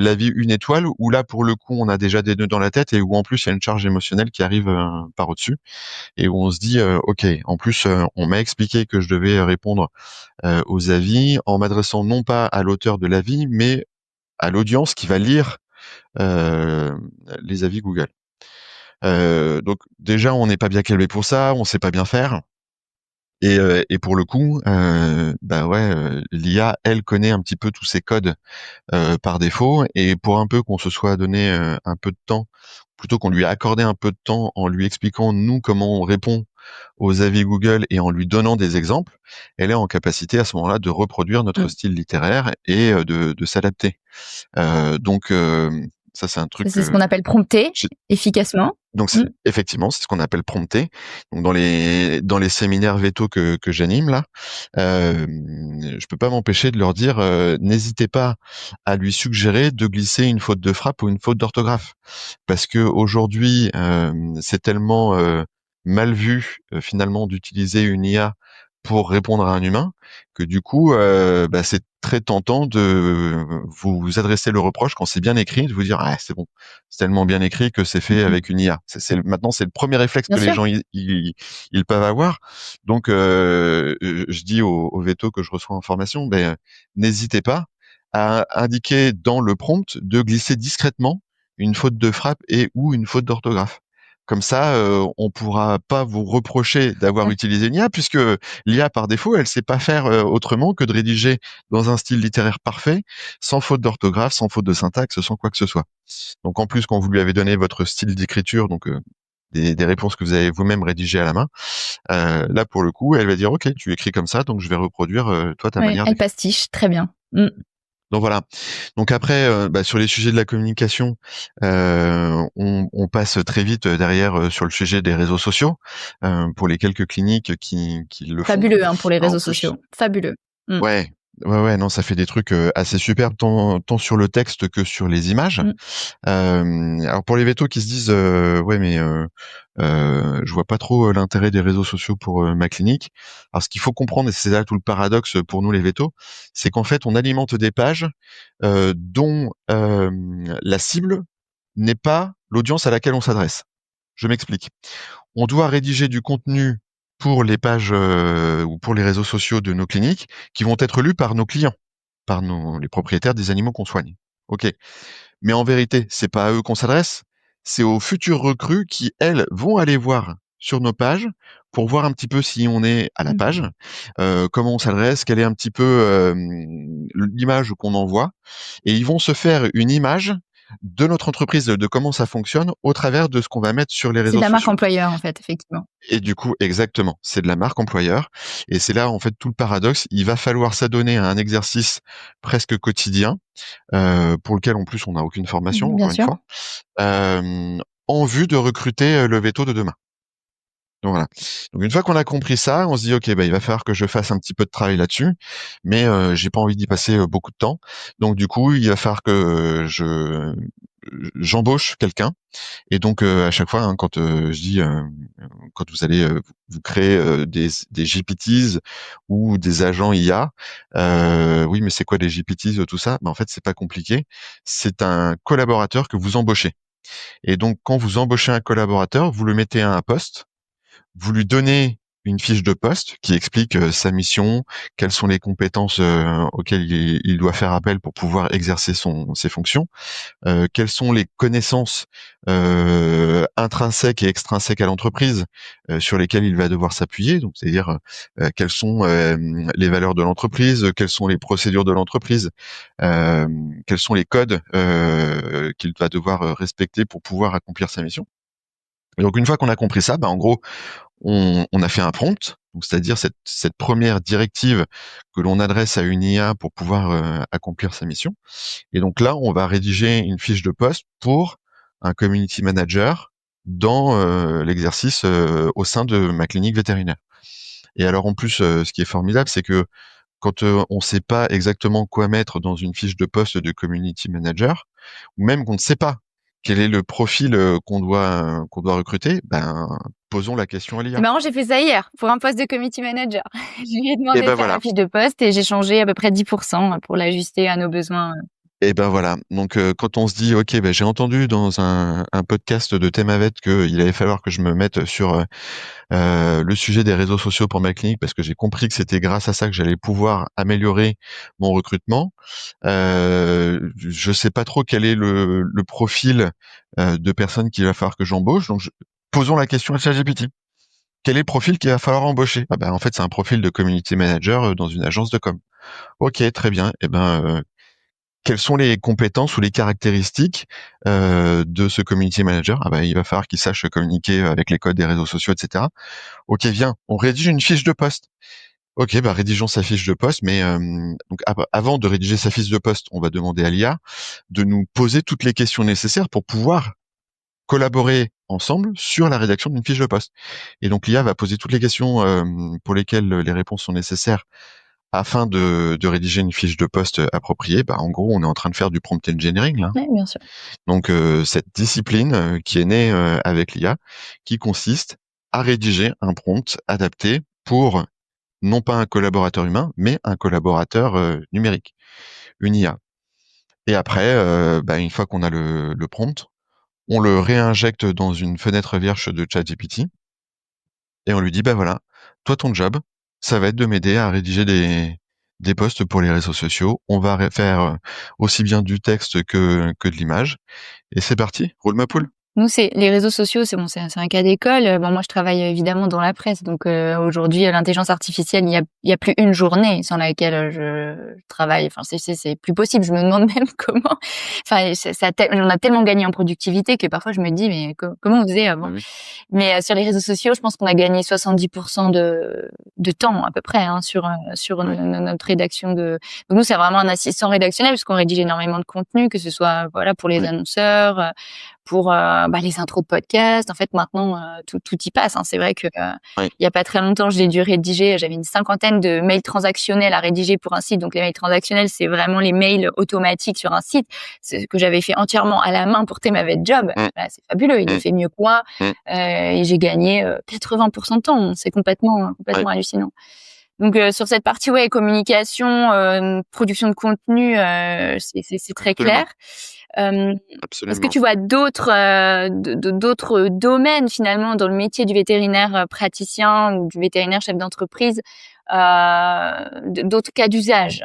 l'avis une étoile, où là, pour le coup, on a déjà des nœuds dans la tête et où en plus, il y a une charge émotionnelle qui arrive par au-dessus et où on se dit, OK, en plus, on m'a expliqué que je devais répondre aux avis en m'adressant non pas à l'auteur de l'avis, mais à l'audience qui va lire euh, les avis Google. Donc déjà, on n'est pas bien câblé pour ça, on sait pas bien faire. Et pour le coup, bah ouais, l'IA, elle connaît un petit peu tous ces codes par défaut. Et pour un peu qu'on se soit donné un peu de temps, plutôt qu'on lui a accordé un peu de temps en lui expliquant nous comment on répond aux avis Google et en lui donnant des exemples, elle est en capacité à ce moment-là de reproduire notre Mm. style littéraire et de s'adapter. Donc ça c'est un Ça, truc. c'est ce qu'on appelle prompter J'ai- efficacement. donc Mm. effectivement, c'est ce qu'on appelle prompter. Donc dans les séminaires veto que j'anime là, je peux pas m'empêcher de leur dire n'hésitez pas à lui suggérer de glisser une faute de frappe ou une faute d'orthographe, parce que aujourd'hui c'est tellement mal vu finalement d'utiliser une IA pour répondre à un humain que du coup bah, c'est très tentant de vous adresser le reproche quand c'est bien écrit, de vous dire ah c'est bon, c'est tellement bien écrit que c'est fait Mhm. avec une IA. Maintenant c'est le premier réflexe Bien que les sûr. gens ils peuvent avoir. Donc je dis aux vétos que je reçois en formation, ben n'hésitez pas à indiquer dans le prompt de glisser discrètement une faute de frappe et ou une faute d'orthographe. Comme ça, on pourra pas vous reprocher d'avoir Ouais. utilisé une IA, puisque l'IA, par défaut, elle sait pas faire autrement que de rédiger dans un style littéraire parfait, sans faute d'orthographe, sans faute de syntaxe, sans quoi que ce soit. Donc en plus, quand vous lui avez donné votre style d'écriture, donc des réponses que vous avez vous-même rédigées à la main, là pour le coup, elle va dire OK, tu écris comme ça, donc je vais reproduire toi ta Ouais, manière elle d'écrire. pastiche, très bien. Mm. Donc voilà. Donc après, bah, sur les sujets de la communication, on passe très vite derrière sur le sujet des réseaux sociaux pour les quelques cliniques qui le font. Fabuleux hein, pour les Alors, en réseaux plus, sociaux. Fabuleux. Mm. ouais, ouais, non, ça fait des trucs assez superbes tant sur le texte que sur les images. Mm. Alors pour les vétos qui se disent ouais mais je vois pas trop l'intérêt des réseaux sociaux pour ma clinique. Alors ce qu'il faut comprendre et c'est là tout le paradoxe pour nous les vétos, c'est qu'en fait on alimente des pages dont la cible n'est pas l'audience à laquelle on s'adresse. Je m'explique. On doit rédiger du contenu pour les pages ou pour les réseaux sociaux de nos cliniques qui vont être lus par nos clients, par les propriétaires des animaux qu'on soigne. Ok. Mais en vérité, c'est pas à eux qu'on s'adresse, c'est aux futures recrues qui, elles, vont aller voir sur nos pages pour voir un petit peu si on est à la Mm. page, comment on s'adresse, quelle est un petit peu l'image qu'on envoie, et ils vont se faire une image de notre entreprise, de comment ça fonctionne au travers de ce qu'on va mettre sur les C'est de réseaux la marque sociaux. employeur en fait, effectivement. Et du coup, exactement, c'est de la marque employeur. Et c'est là, en fait, tout le paradoxe. Il va falloir s'adonner à un exercice presque quotidien, pour lequel, en plus, on n'a aucune formation, Bien encore une sûr. fois, en vue de recruter le veto de demain. Donc voilà. Donc une fois qu'on a compris ça, on se dit ok, bah il va falloir que je fasse un petit peu de travail là-dessus, mais j'ai pas envie d'y passer beaucoup de temps. Donc du coup, il va falloir que j'embauche quelqu'un. Et donc à chaque fois, hein, quand je dis quand vous allez vous créer des GPTs ou des agents IA, oui, mais c'est quoi les GPTs, tout ça? Ben, en fait, c'est pas compliqué. C'est un collaborateur que vous embauchez. Et donc quand vous embauchez un collaborateur, vous le mettez à un poste, vous lui donnez une fiche de poste qui explique sa mission, quelles sont les compétences auxquelles il doit faire appel pour pouvoir exercer ses fonctions, quelles sont les connaissances intrinsèques et extrinsèques à l'entreprise sur lesquelles il va devoir s'appuyer, donc c'est-à-dire quelles sont les valeurs de l'entreprise, quelles sont les procédures de l'entreprise, quels sont les codes qu'il va devoir respecter pour pouvoir accomplir sa mission. Et donc une fois qu'on a compris ça, en gros, on a fait un prompt, donc c'est-à-dire cette première directive que l'on adresse à une IA pour pouvoir accomplir sa mission. Et donc là, on va rédiger une fiche de poste pour un community manager dans l'exercice au sein de ma clinique vétérinaire. Et alors en plus, ce qui est formidable, c'est que quand on ne sait pas exactement quoi mettre dans une fiche de poste de community manager, ou même qu'on ne sait pas quel est le profil qu'on doit recruter, posons la question à C'est l'IA. marrant, j'ai fait ça hier pour un poste de committee manager. Je lui ai demandé Et de faire voilà. la fiche de poste et j'ai changé à peu près 10% pour l'ajuster à nos besoins. Et voilà. Donc quand on se dit ok, j'ai entendu dans un podcast de Themavet qu'il allait falloir que je me mette sur le sujet des réseaux sociaux pour ma clinique parce que j'ai compris que c'était grâce à ça que j'allais pouvoir améliorer mon recrutement. Je sais pas trop quel est le profil de personnes qu'il va falloir que j'embauche. Donc posons la question à ChatGPT. Quel est le profil qu'il va falloir embaucher? En fait, c'est un profil de community manager dans une agence de com. Ok, très bien. Quelles sont les compétences ou les caractéristiques de ce community manager? Il va falloir qu'il sache communiquer avec les codes des réseaux sociaux, etc. Ok, viens, on rédige une fiche de poste. Ok, rédigeons sa fiche de poste, mais donc avant de rédiger sa fiche de poste, on va demander à l'IA de nous poser toutes les questions nécessaires pour pouvoir collaborer ensemble sur la rédaction d'une fiche de poste. Et donc l'IA va poser toutes les questions pour lesquelles les réponses sont nécessaires afin de rédiger une fiche de poste appropriée. En gros, on est en train de faire du prompt engineering là. Oui, bien sûr. Donc cette discipline qui est née avec l'IA, qui consiste à rédiger un prompt adapté pour non pas un collaborateur humain, mais un collaborateur numérique, une IA. Et après, une fois qu'on a le prompt, on le réinjecte dans une fenêtre vierge de ChatGPT et on lui dit voilà, toi ton job, ça va être de m'aider à rédiger des posts pour les réseaux sociaux. On va faire aussi bien du texte que de l'image. Et c'est parti, roule ma poule. Nous, c'est les réseaux sociaux, c'est un cas d'école. Moi, je travaille évidemment dans la presse, donc aujourd'hui, l'intelligence artificielle, il y a plus une journée sans laquelle je travaille. Enfin, c'est plus possible. Je me demande même comment. Enfin, on a tellement gagné en productivité que parfois je me dis, mais comment on faisait avant? Oui. Mais sur les réseaux sociaux, je pense qu'on a gagné 70% de temps à peu près sur notre rédaction de. Donc nous, c'est vraiment un assistant rédactionnel parce qu'on rédige énormément de contenu, que ce soit pour les annonceurs. Pour les intros de podcast. En fait, maintenant, tout y passe. C'est vrai que il y a pas très longtemps, j'ai dû rédiger, j'avais une 50aine de mails transactionnels à rédiger pour un site. Donc, les mails transactionnels, c'est vraiment les mails automatiques sur un site. C'est ce que j'avais fait entièrement à la main pour Themavet Job. C'est fabuleux. Il le fait mieux que moi. Et j'ai gagné 80% de temps. C'est complètement hallucinant. Donc sur cette partie communication, production de contenu, c'est très clair. Est-ce que tu vois d'autres domaines finalement dans le métier du vétérinaire praticien ou du vétérinaire chef d'entreprise, d'autres cas d'usage?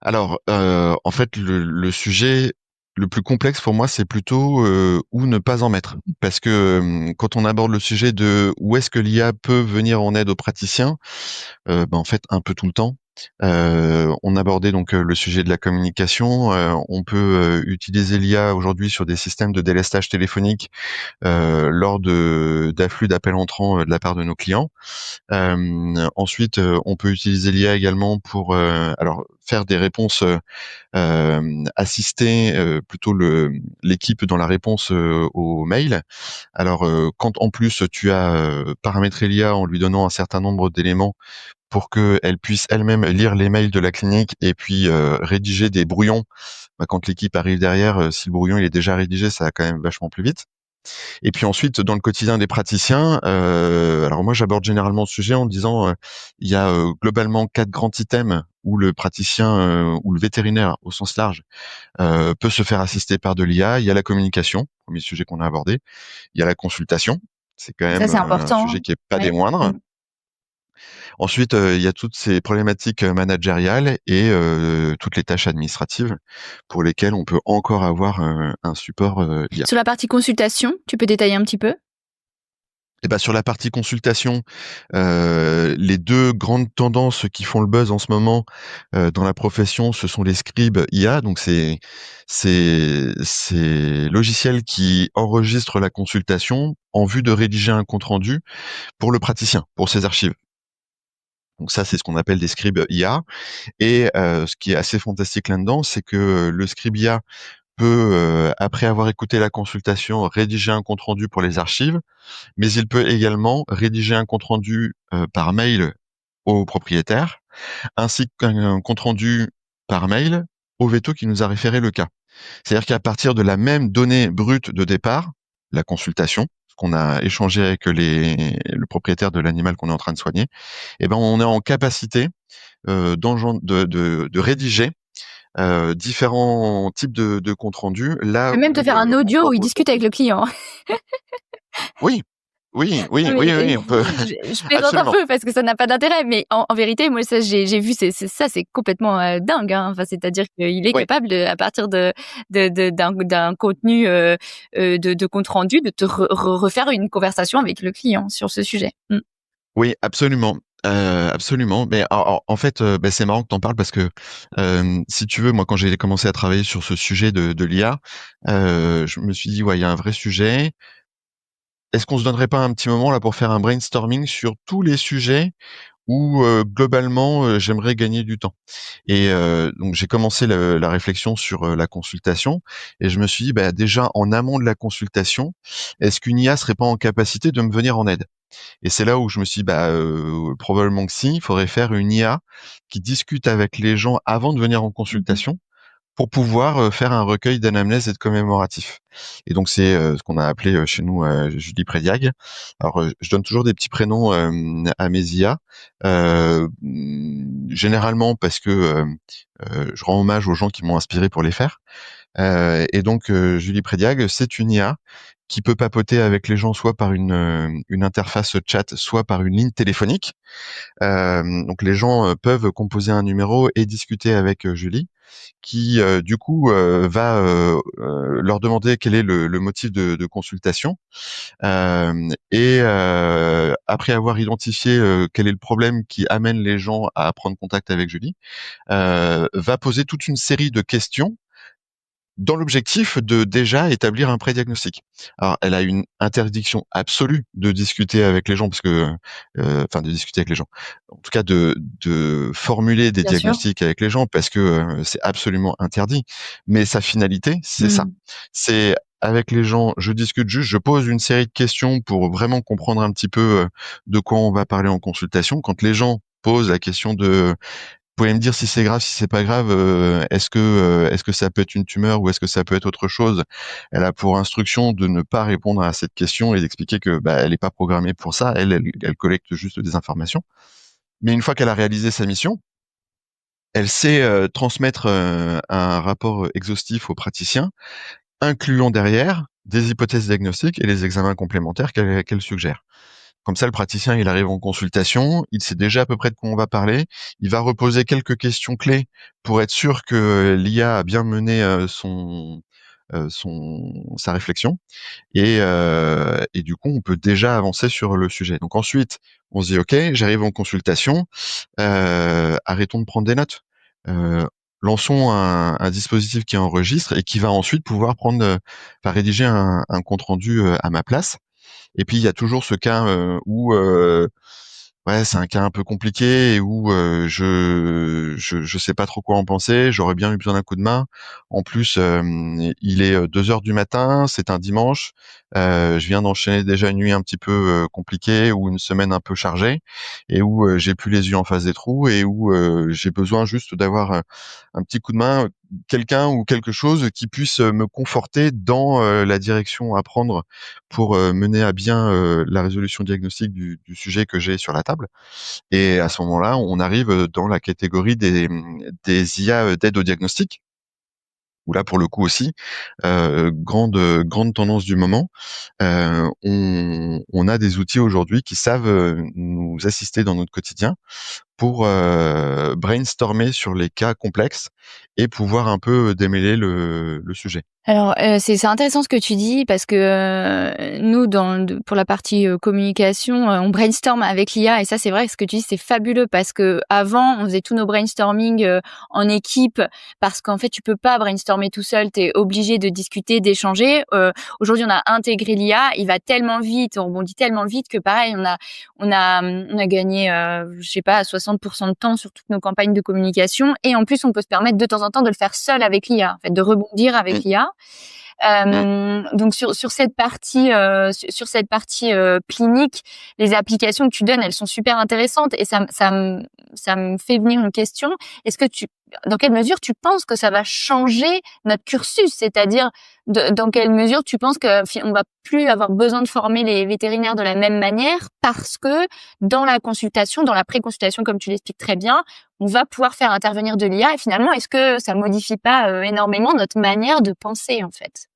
Alors, en fait, le sujet le plus complexe pour moi, c'est plutôt où ne pas en mettre. Parce que quand on aborde le sujet de où est-ce que l'IA peut venir en aide aux praticiens, en fait, un peu tout le temps. On abordait donc le sujet de la communication. On peut utiliser l'IA aujourd'hui sur des systèmes de délestage téléphonique lors d'afflux d'appels entrants de la part de nos clients. Ensuite, on peut utiliser l'IA également pour faire des réponses assister plutôt l'équipe dans la réponse aux mails. Alors quand en plus tu as paramétré l'IA en lui donnant un certain nombre d'éléments pour qu'elle puisse elle-même lire les mails de la clinique et puis rédiger des brouillons, quand l'équipe arrive derrière, si le brouillon il est déjà rédigé, ça va quand même vachement plus vite. Et puis ensuite, dans le quotidien des praticiens, alors moi j'aborde généralement ce sujet en disant il y a globalement 4 grands items où le praticien ou le vétérinaire au sens large peut se faire assister par de l'IA. Il y a la communication, premier sujet qu'on a abordé. Il y a la consultation. C'est quand Ça, même c'est un sujet important. qui est pas des Ouais. moindres. Mmh. Ensuite, il y a toutes ces problématiques managériales et toutes les tâches administratives pour lesquelles on peut encore avoir un support IA. Sur la partie consultation, tu peux détailler un petit peu? Et ben sur la partie consultation, les 2 grandes tendances qui font le buzz en ce moment, dans la profession, ce sont les scribes IA, donc ces logiciels qui enregistrent la consultation en vue de rédiger un compte rendu pour le praticien, pour ses archives. Donc ça, c'est ce qu'on appelle des scribes IA et ce qui est assez fantastique là-dedans, c'est que le scribe IA peut, après avoir écouté la consultation, rédiger un compte rendu pour les archives, mais il peut également rédiger un compte rendu, par mail au propriétaire, ainsi qu'un compte rendu par mail au véto qui nous a référé le cas. C'est-à-dire qu'à partir de la même donnée brute de départ, la consultation, ce qu'on a échangé avec le propriétaire de l'animal qu'on est en train de soigner, eh ben, on est en capacité, de rédiger, différents types de comptes rendus Tu là peux même te où, faire un audio encore où il discute avec aujourd'hui le client. oui, oui, Non oui, mais oui, oui, on peut je plaisante un absolument. peu parce que ça n'a pas d'intérêt, mais en vérité, moi ça j'ai vu, c'est complètement, dingue, hein. Enfin, c'est-à-dire qu'il est Oui, capable de à partir d'un contenu, de compte rendu, de te refaire une conversation avec le client sur ce sujet. Mmh. oui, absolument, absolument. Mais en fait, bah, c'est marrant que tu en parles parce que, si tu veux, moi, quand j'ai commencé à travailler sur ce sujet de l'IA, je me suis dit: «Ouais, il y a un vrai sujet. Est-ce qu'on se donnerait pas un petit moment là pour faire un brainstorming sur tous les sujets où, globalement, j'aimerais gagner du temps?» Et donc j'ai commencé la réflexion sur, la consultation et je me suis dit: «Bah, déjà en amont de la consultation, est-ce qu'une IA serait pas en capacité de me venir en aide?» Et c'est là où je me suis dit: «Bah, probablement que si, il faudrait faire une IA qui discute avec les gens avant de venir en Mmh. consultation pour pouvoir, faire un recueil d'anamnèse et de commémoratifs». Et donc c'est, ce qu'on a appelé, chez nous, Julie Prédiag. Alors, je donne toujours des petits prénoms, à mes IA, généralement parce que, je rends hommage aux gens qui m'ont inspiré pour les faire. Et donc, Julie Prédiag, c'est une IA qui peut papoter avec les gens soit par une interface chat, soit par une ligne téléphonique. Donc les gens, peuvent composer un numéro et discuter avec, Julie qui, du coup, va, leur demander quel est le motif de consultation. Et après avoir identifié, quel est le problème qui amène les gens à prendre contact avec Julie, va poser toute une série de questions dans l'objectif de déjà établir un pré-diagnostic. Alors, elle a une interdiction absolue de discuter avec les gens parce que, enfin de discuter avec les gens. En tout cas, de formuler des Bien sûr. diagnostics avec les gens parce que c'est absolument interdit. Mais sa finalité, c'est ça. Mmh. C'est avec les gens, je discute juste, je pose une série de questions pour vraiment comprendre un petit peu de quoi on va parler en consultation. Quand les gens posent la question de pouvez me dire si c'est grave, si c'est pas grave, est-ce que ça peut être une tumeur ou est-ce que ça peut être autre chose? Elle a pour instruction de ne pas répondre à cette question et d'expliquer que, bah, elle est pas programmée pour ça. Elle collecte juste des informations. Mais une fois qu'elle a réalisé sa mission, elle sait, transmettre, un rapport, exhaustif au praticien, incluant derrière des hypothèses diagnostiques et les examens complémentaires qu'elle suggère. Comme ça, le praticien, il arrive en consultation, il sait déjà à peu près de quoi on va parler. Il va reposer quelques questions clés pour être sûr que l'IA a bien mené sa réflexion. Et du coup, on peut déjà avancer sur le sujet. Donc ensuite, on se dit, OK, j'arrive en consultation, arrêtons de prendre des notes. Euh, Lançons un dispositif qui enregistre et qui va ensuite pouvoir enfin, rédiger un compte rendu à ma place. Et puis il y a toujours ce cas où ouais, c'est un cas un peu compliqué et où je sais pas trop quoi en penser. J'aurais bien eu besoin d'un coup de main. En plus, il est 2 heures du matin, c'est un dimanche. Je viens d'enchaîner déjà une nuit un petit peu compliquée ou une semaine un peu chargée et où j'ai plus les yeux en face des trous et où j'ai besoin juste d'avoir un petit coup de main, quelqu'un ou quelque chose qui puisse me conforter dans la direction à prendre pour mener à bien la résolution diagnostique du sujet que j'ai sur la table. Et à ce moment-là, on arrive dans la catégorie des IA d'aide au diagnostic. où là pour le coup aussi, grande tendance du moment. On a des outils aujourd'hui qui savent nous assister dans notre quotidien pour brainstormer sur les cas complexes et pouvoir un peu démêler le sujet. Alors, c'est intéressant ce que tu dis parce que, nous pour la partie, communication, on brainstorm avec l'IA et ça, c'est vrai que ce que tu dis, c'est fabuleux parce qu'avant, on faisait tous nos brainstorming, en équipe parce qu'en fait, tu peux pas brainstormer tout seul, tu es obligé de discuter, d'échanger. Aujourd'hui, on a intégré l'IA, il va tellement vite, on rebondit tellement vite que pareil, on a gagné, je sais pas, 60 de temps sur toutes nos campagnes de communication et en plus, on peut se permettre de temps en temps de le faire seul avec l'IA, en fait, de rebondir avec Mmh, l'IA. mmh. Donc sur cette partie clinique, les applications que tu donnes, elles sont super intéressantes et ça me fait venir une question. Est-ce que dans quelle mesure tu penses que ça va changer notre cursus? C'est-à-dire, dans quelle mesure tu penses on va plus avoir besoin de former les vétérinaires de la même manière parce que dans la consultation, dans la pré-consultation, comme tu l'expliques très bien, on va pouvoir faire intervenir de l'IA et finalement, est-ce que ça modifie pas énormément notre manière de penser, en fait?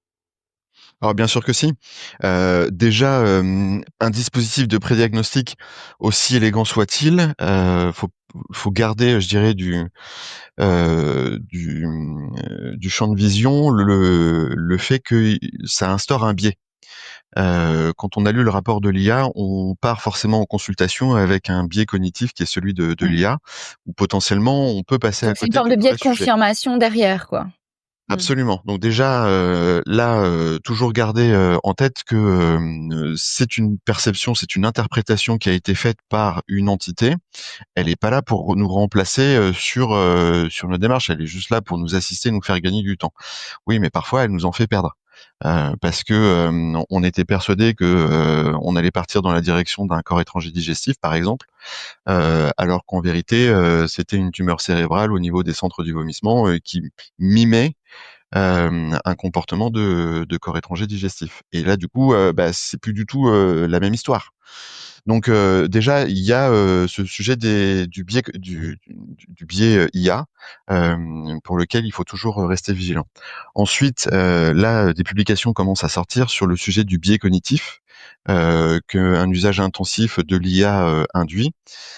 Alors bien sûr que si. Déjà, un dispositif de prédiagnostic, aussi élégant soit-il, faut garder, je dirais, du champ de vision le fait que ça instaure un biais. Quand on a lu le rapport de l'IA, on part forcément en consultation avec un biais cognitif qui est celui de Mmh. l'IA, où potentiellement on peut passer à Donc c'est une côté forme du de biais vrai de sujet. confirmation derrière, quoi. Mmh. Absolument. Donc déjà, là, toujours garder, en tête que, c'est une perception, c'est une interprétation qui a été faite par une entité. Elle est pas là pour nous remplacer, sur notre démarche. Elle est juste là pour nous assister, nous faire gagner du temps. Oui, mais parfois elle nous en fait perdre, parce que, on était persuadé que, on allait partir dans la direction d'un corps étranger digestif, par exemple, alors qu'en vérité, c'était une tumeur cérébrale au niveau des centres du vomissement, qui mimait un comportement de corps étranger digestif. Et là, du coup, bah, c'est plus du tout la même histoire. Donc déjà, il y a ce sujet du biais du biais IA, pour lequel il faut toujours rester vigilant. Ensuite, là, des publications commencent à sortir sur le sujet du biais cognitif qu'un usage intensif de l'IA induit.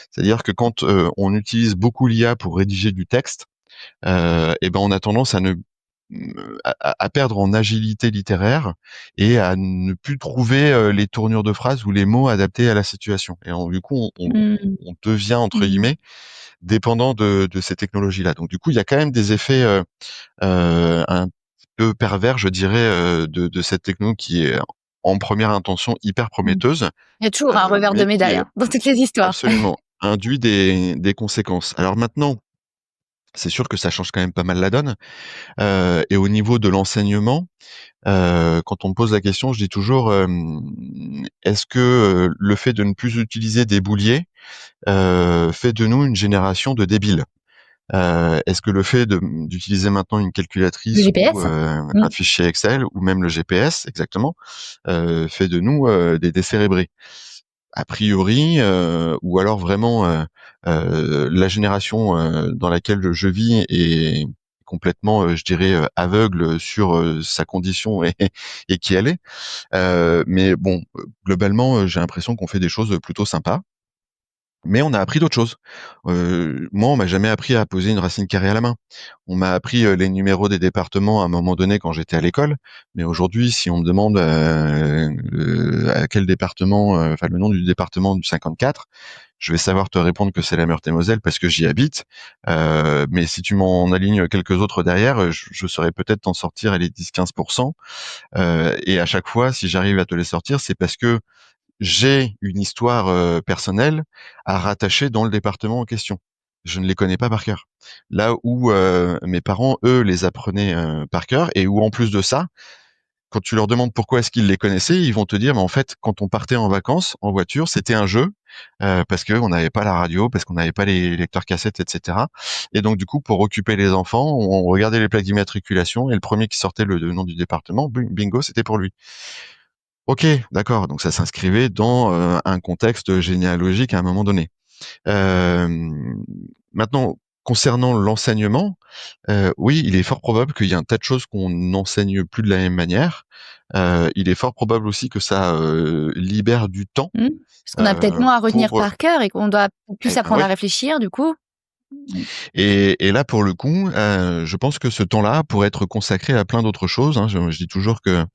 C'est-à-dire que quand on utilise beaucoup l'IA pour rédiger du texte, et ben on a tendance à ne à perdre en agilité littéraire et à ne plus trouver les tournures de phrases ou les mots adaptés à la situation. Et du coup, Mmh. on devient entre Mmh. guillemets dépendant de ces technologies-là. Donc du coup, il y a quand même des effets un peu pervers, je dirais, de cette techno qui est en première intention hyper Mmh. prometteuse, Il y a toujours un revers de mais qui médaille, hein, dans toutes les histoires. absolument induit des conséquences. Alors maintenant, c'est sûr que ça change quand même pas mal la donne. Et au niveau de l'enseignement, quand on me pose la question, je dis toujours, est-ce que, le fait de ne plus utiliser des bouliers, fait de nous une génération de débiles? Est-ce que le fait d'utiliser maintenant une Le calculatrice ou, GPS? Mmh. un fichier Excel ou même le GPS exactement, fait de nous, des décérébrés? A priori, ou alors vraiment, la génération, dans laquelle je vis est complètement, je dirais, aveugle sur, sa condition et et qui elle est. Mais bon, globalement, j'ai l'impression qu'on fait des choses plutôt sympas. Mais on a appris d'autres choses. Moi, on m'a jamais appris à poser une racine carrée à la main. On m'a appris, les numéros des départements à un moment donné quand j'étais à l'école, mais aujourd'hui, si on me demande, à quel département, enfin le nom du département du 54, je vais savoir te répondre que c'est la Meurthe-et-Moselle parce que j'y habite. Mais si tu m'en alignes quelques autres derrière, je saurais peut-être t'en sortir les 10-15. Et à chaque fois, si j'arrive à te les sortir, c'est parce que j'ai une histoire, personnelle à rattacher dans le département en question. Je ne les connais pas par cœur. Là où, mes parents, eux, les apprenaient, par cœur et où en plus de ça, quand tu leur demandes pourquoi est-ce qu'ils les connaissaient, ils vont te dire: «Mais en fait, quand on partait en vacances, en voiture, c'était un jeu, parce qu'on n'avait pas la radio, parce qu'on n'avait pas les lecteurs cassettes et cetera et donc du coup, pour occuper les enfants, on regardait les plaques d'immatriculation et le premier qui sortait le nom du département, bingo, c'était pour lui». OK, d'accord, donc ça s'inscrivait dans, un contexte généalogique à un moment donné. Hem, Maintenant concernant l'enseignement, oui, il est fort probable qu'il y ait un tas de choses qu'on n'enseigne plus de la même manière. Il est fort probable aussi que ça libère du temps Parce qu'on a peut-être moins à retenir pour par cœur et qu'on doit plus apprendre oui. à réfléchir, du coup. Et là, pour le coup, je pense que ce temps-là pourrait être consacré à plein d'autres choses, hein. Je dis toujours que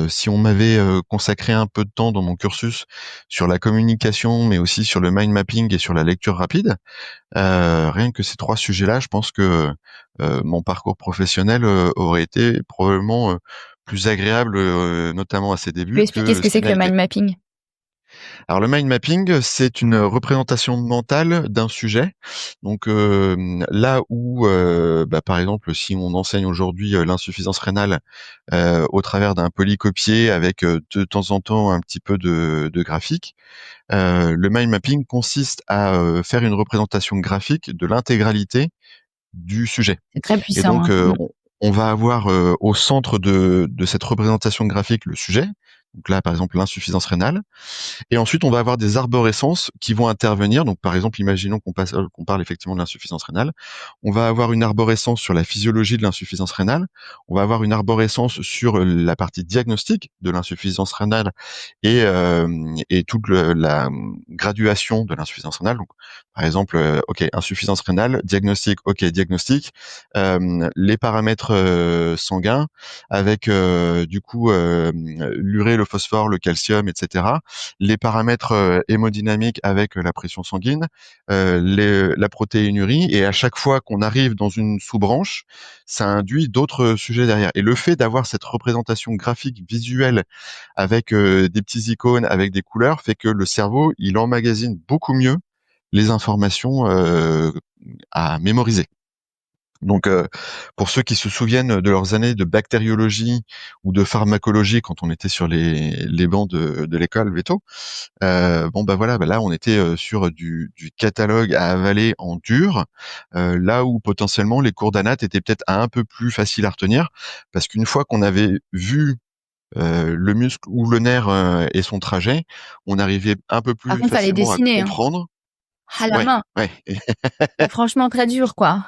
si on m'avait consacré un peu de temps dans mon cursus sur la communication, mais aussi sur le mind mapping et sur la lecture rapide, rien que ces 3 sujets-là, je pense que mon parcours professionnel aurait été probablement plus agréable, notamment à ses Tu peux débuts, expliquer ce que que ce c'est qui que n'a le été. mind mapping? Alors le mind mapping, c'est une représentation mentale d'un sujet. Donc là où, par exemple, si on enseigne aujourd'hui l'insuffisance rénale au travers d'un polycopié avec de temps en temps un petit peu de graphique, le mind mapping consiste à faire une représentation graphique de l'intégralité du sujet. C'est très Et puissant, donc, hein. on va avoir au centre de cette représentation graphique le sujet. Donc là, par exemple, l'insuffisance rénale. Et ensuite, on va avoir des arborescences qui vont intervenir. Donc, par exemple, imaginons qu'on parle effectivement de l'insuffisance rénale. On va avoir une arborescence sur la physiologie de l'insuffisance rénale. On va avoir une arborescence sur la partie diagnostique de l'insuffisance rénale et toute la graduation de l'insuffisance rénale. Donc, par exemple, ok, insuffisance rénale, diagnostic, ok, diagnostic, les paramètres sanguins avec du coup l'urée, le phosphore, le calcium, etc. Les paramètres hémodynamiques avec la pression sanguine, la protéinurie, et à chaque fois qu'on arrive dans une sous-branche, ça induit d'autres sujets derrière. Et le fait d'avoir cette représentation graphique visuelle avec des petits icônes, avec des couleurs, fait que le cerveau, il emmagasine beaucoup mieux les informations à mémoriser. Donc, pour ceux qui se souviennent de leurs années de bactériologie ou de pharmacologie quand on était sur les bancs de l'école Veto, là on était sur du catalogue à avaler en dur, là où potentiellement les cours d'anat étaient peut-être un peu plus faciles à retenir, parce qu'une fois qu'on avait vu le muscle ou le nerf et son trajet, on arrivait un peu Par plus contre, fallait facilement à dessiner, hein. comprendre. À la Ouais, main. ouais. Franchement, très dur, quoi.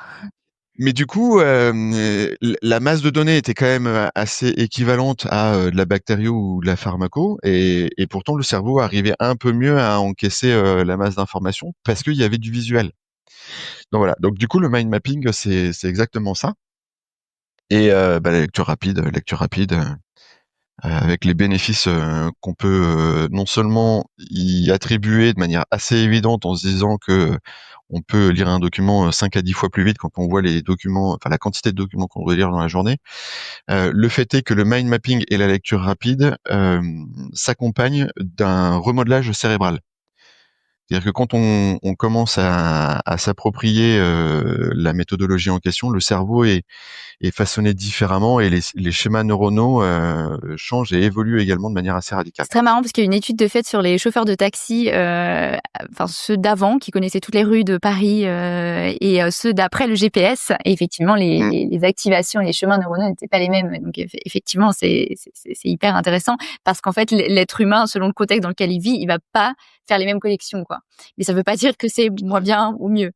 Mais du coup, la masse de données était quand même assez équivalente à de la bactério ou de la pharmaco, et pourtant le cerveau arrivait un peu mieux à encaisser la masse d'informations parce qu'il y avait du visuel. Donc voilà. Donc du coup, le mind mapping, c'est exactement ça. Et la lecture rapide. Avec les bénéfices qu'on peut non seulement y attribuer de manière assez évidente en se disant que on peut lire un document 5 à 10 fois plus vite quand on voit les documents, enfin la quantité de documents qu'on doit lire dans la journée. Le fait est que le mind mapping et la lecture rapide s'accompagnent d'un remodelage cérébral. C'est-à-dire que quand on commence à s'approprier la méthodologie en question, le cerveau est façonné différemment et les schémas neuronaux changent et évoluent également de manière assez radicale. C'est très marrant parce qu'il y a une étude de fait sur les chauffeurs de taxi, enfin ceux d'avant qui connaissaient toutes les rues de Paris et ceux d'après le GPS. Et effectivement, les activations et les chemins neuronaux n'étaient pas les mêmes. Donc effectivement, c'est hyper intéressant parce qu'en fait, l'être humain, selon le contexte dans lequel il vit, il va pas faire les mêmes connexions, quoi. Mais ça veut pas dire que c'est moins bien ou mieux.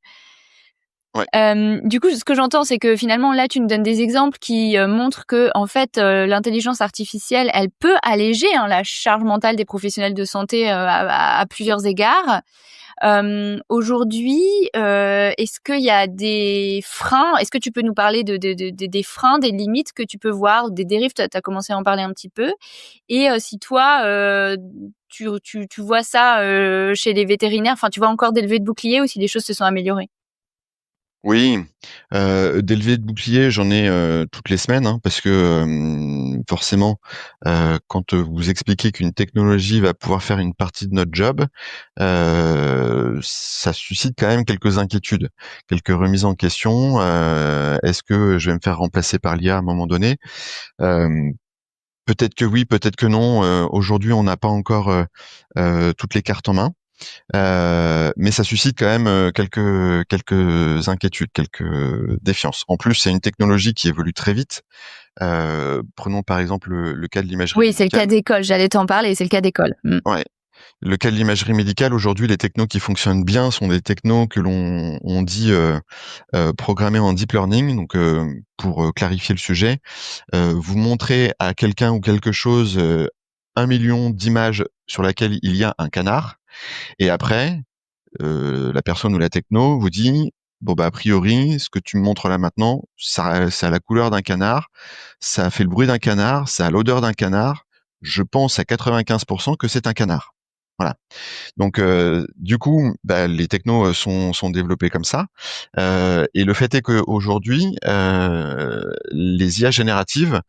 Ouais. Du coup, ce que j'entends, c'est que finalement, là, tu nous donnes des exemples qui montrent que, en fait, l'intelligence artificielle, elle peut alléger la charge mentale des professionnels de santé à plusieurs égards. Aujourd'hui, est-ce qu'il y a des freins? Est-ce que tu peux nous parler des freins, des limites que tu peux voir, des dérives? Tu as commencé à en parler un petit peu. Et si toi, tu vois ça chez les vétérinaires, enfin, tu vois encore des levées de boucliers ou si les choses se sont améliorées? Oui, des levées de boucliers, j'en ai toutes les semaines, hein, parce que forcément, quand vous expliquez qu'une technologie va pouvoir faire une partie de notre job, ça suscite quand même quelques inquiétudes, quelques remises en question. Est-ce que je vais me faire remplacer par l'IA à un moment donné? Peut-être que oui, peut-être que non. Aujourd'hui, on n'a pas encore toutes les cartes en main. Mais ça suscite quand même quelques inquiétudes, quelques défiances. En plus, c'est une technologie qui évolue très vite. Prenons par exemple le cas de l'imagerie Oui, c'est le cas médicale. d'école. J'allais t'en parler, c'est le cas d'école. Ouais. le cas de l'imagerie médicale, aujourd'hui, les technos qui fonctionnent bien sont des technos que on dit programmés en deep learning. Donc, pour clarifier le sujet, vous montrez à quelqu'un ou quelque chose 1 million d'images sur laquelle il y a un canard, et après, la personne ou la techno vous dit, bon bah a priori, ce que tu me montres là maintenant, ça a la couleur d'un canard, ça fait le bruit d'un canard, ça a l'odeur d'un canard. Je pense à 95% que c'est un canard. Voilà. Donc du coup, bah, les technos sont développés comme ça. Et le fait est qu'aujourd'hui, les IA génératives,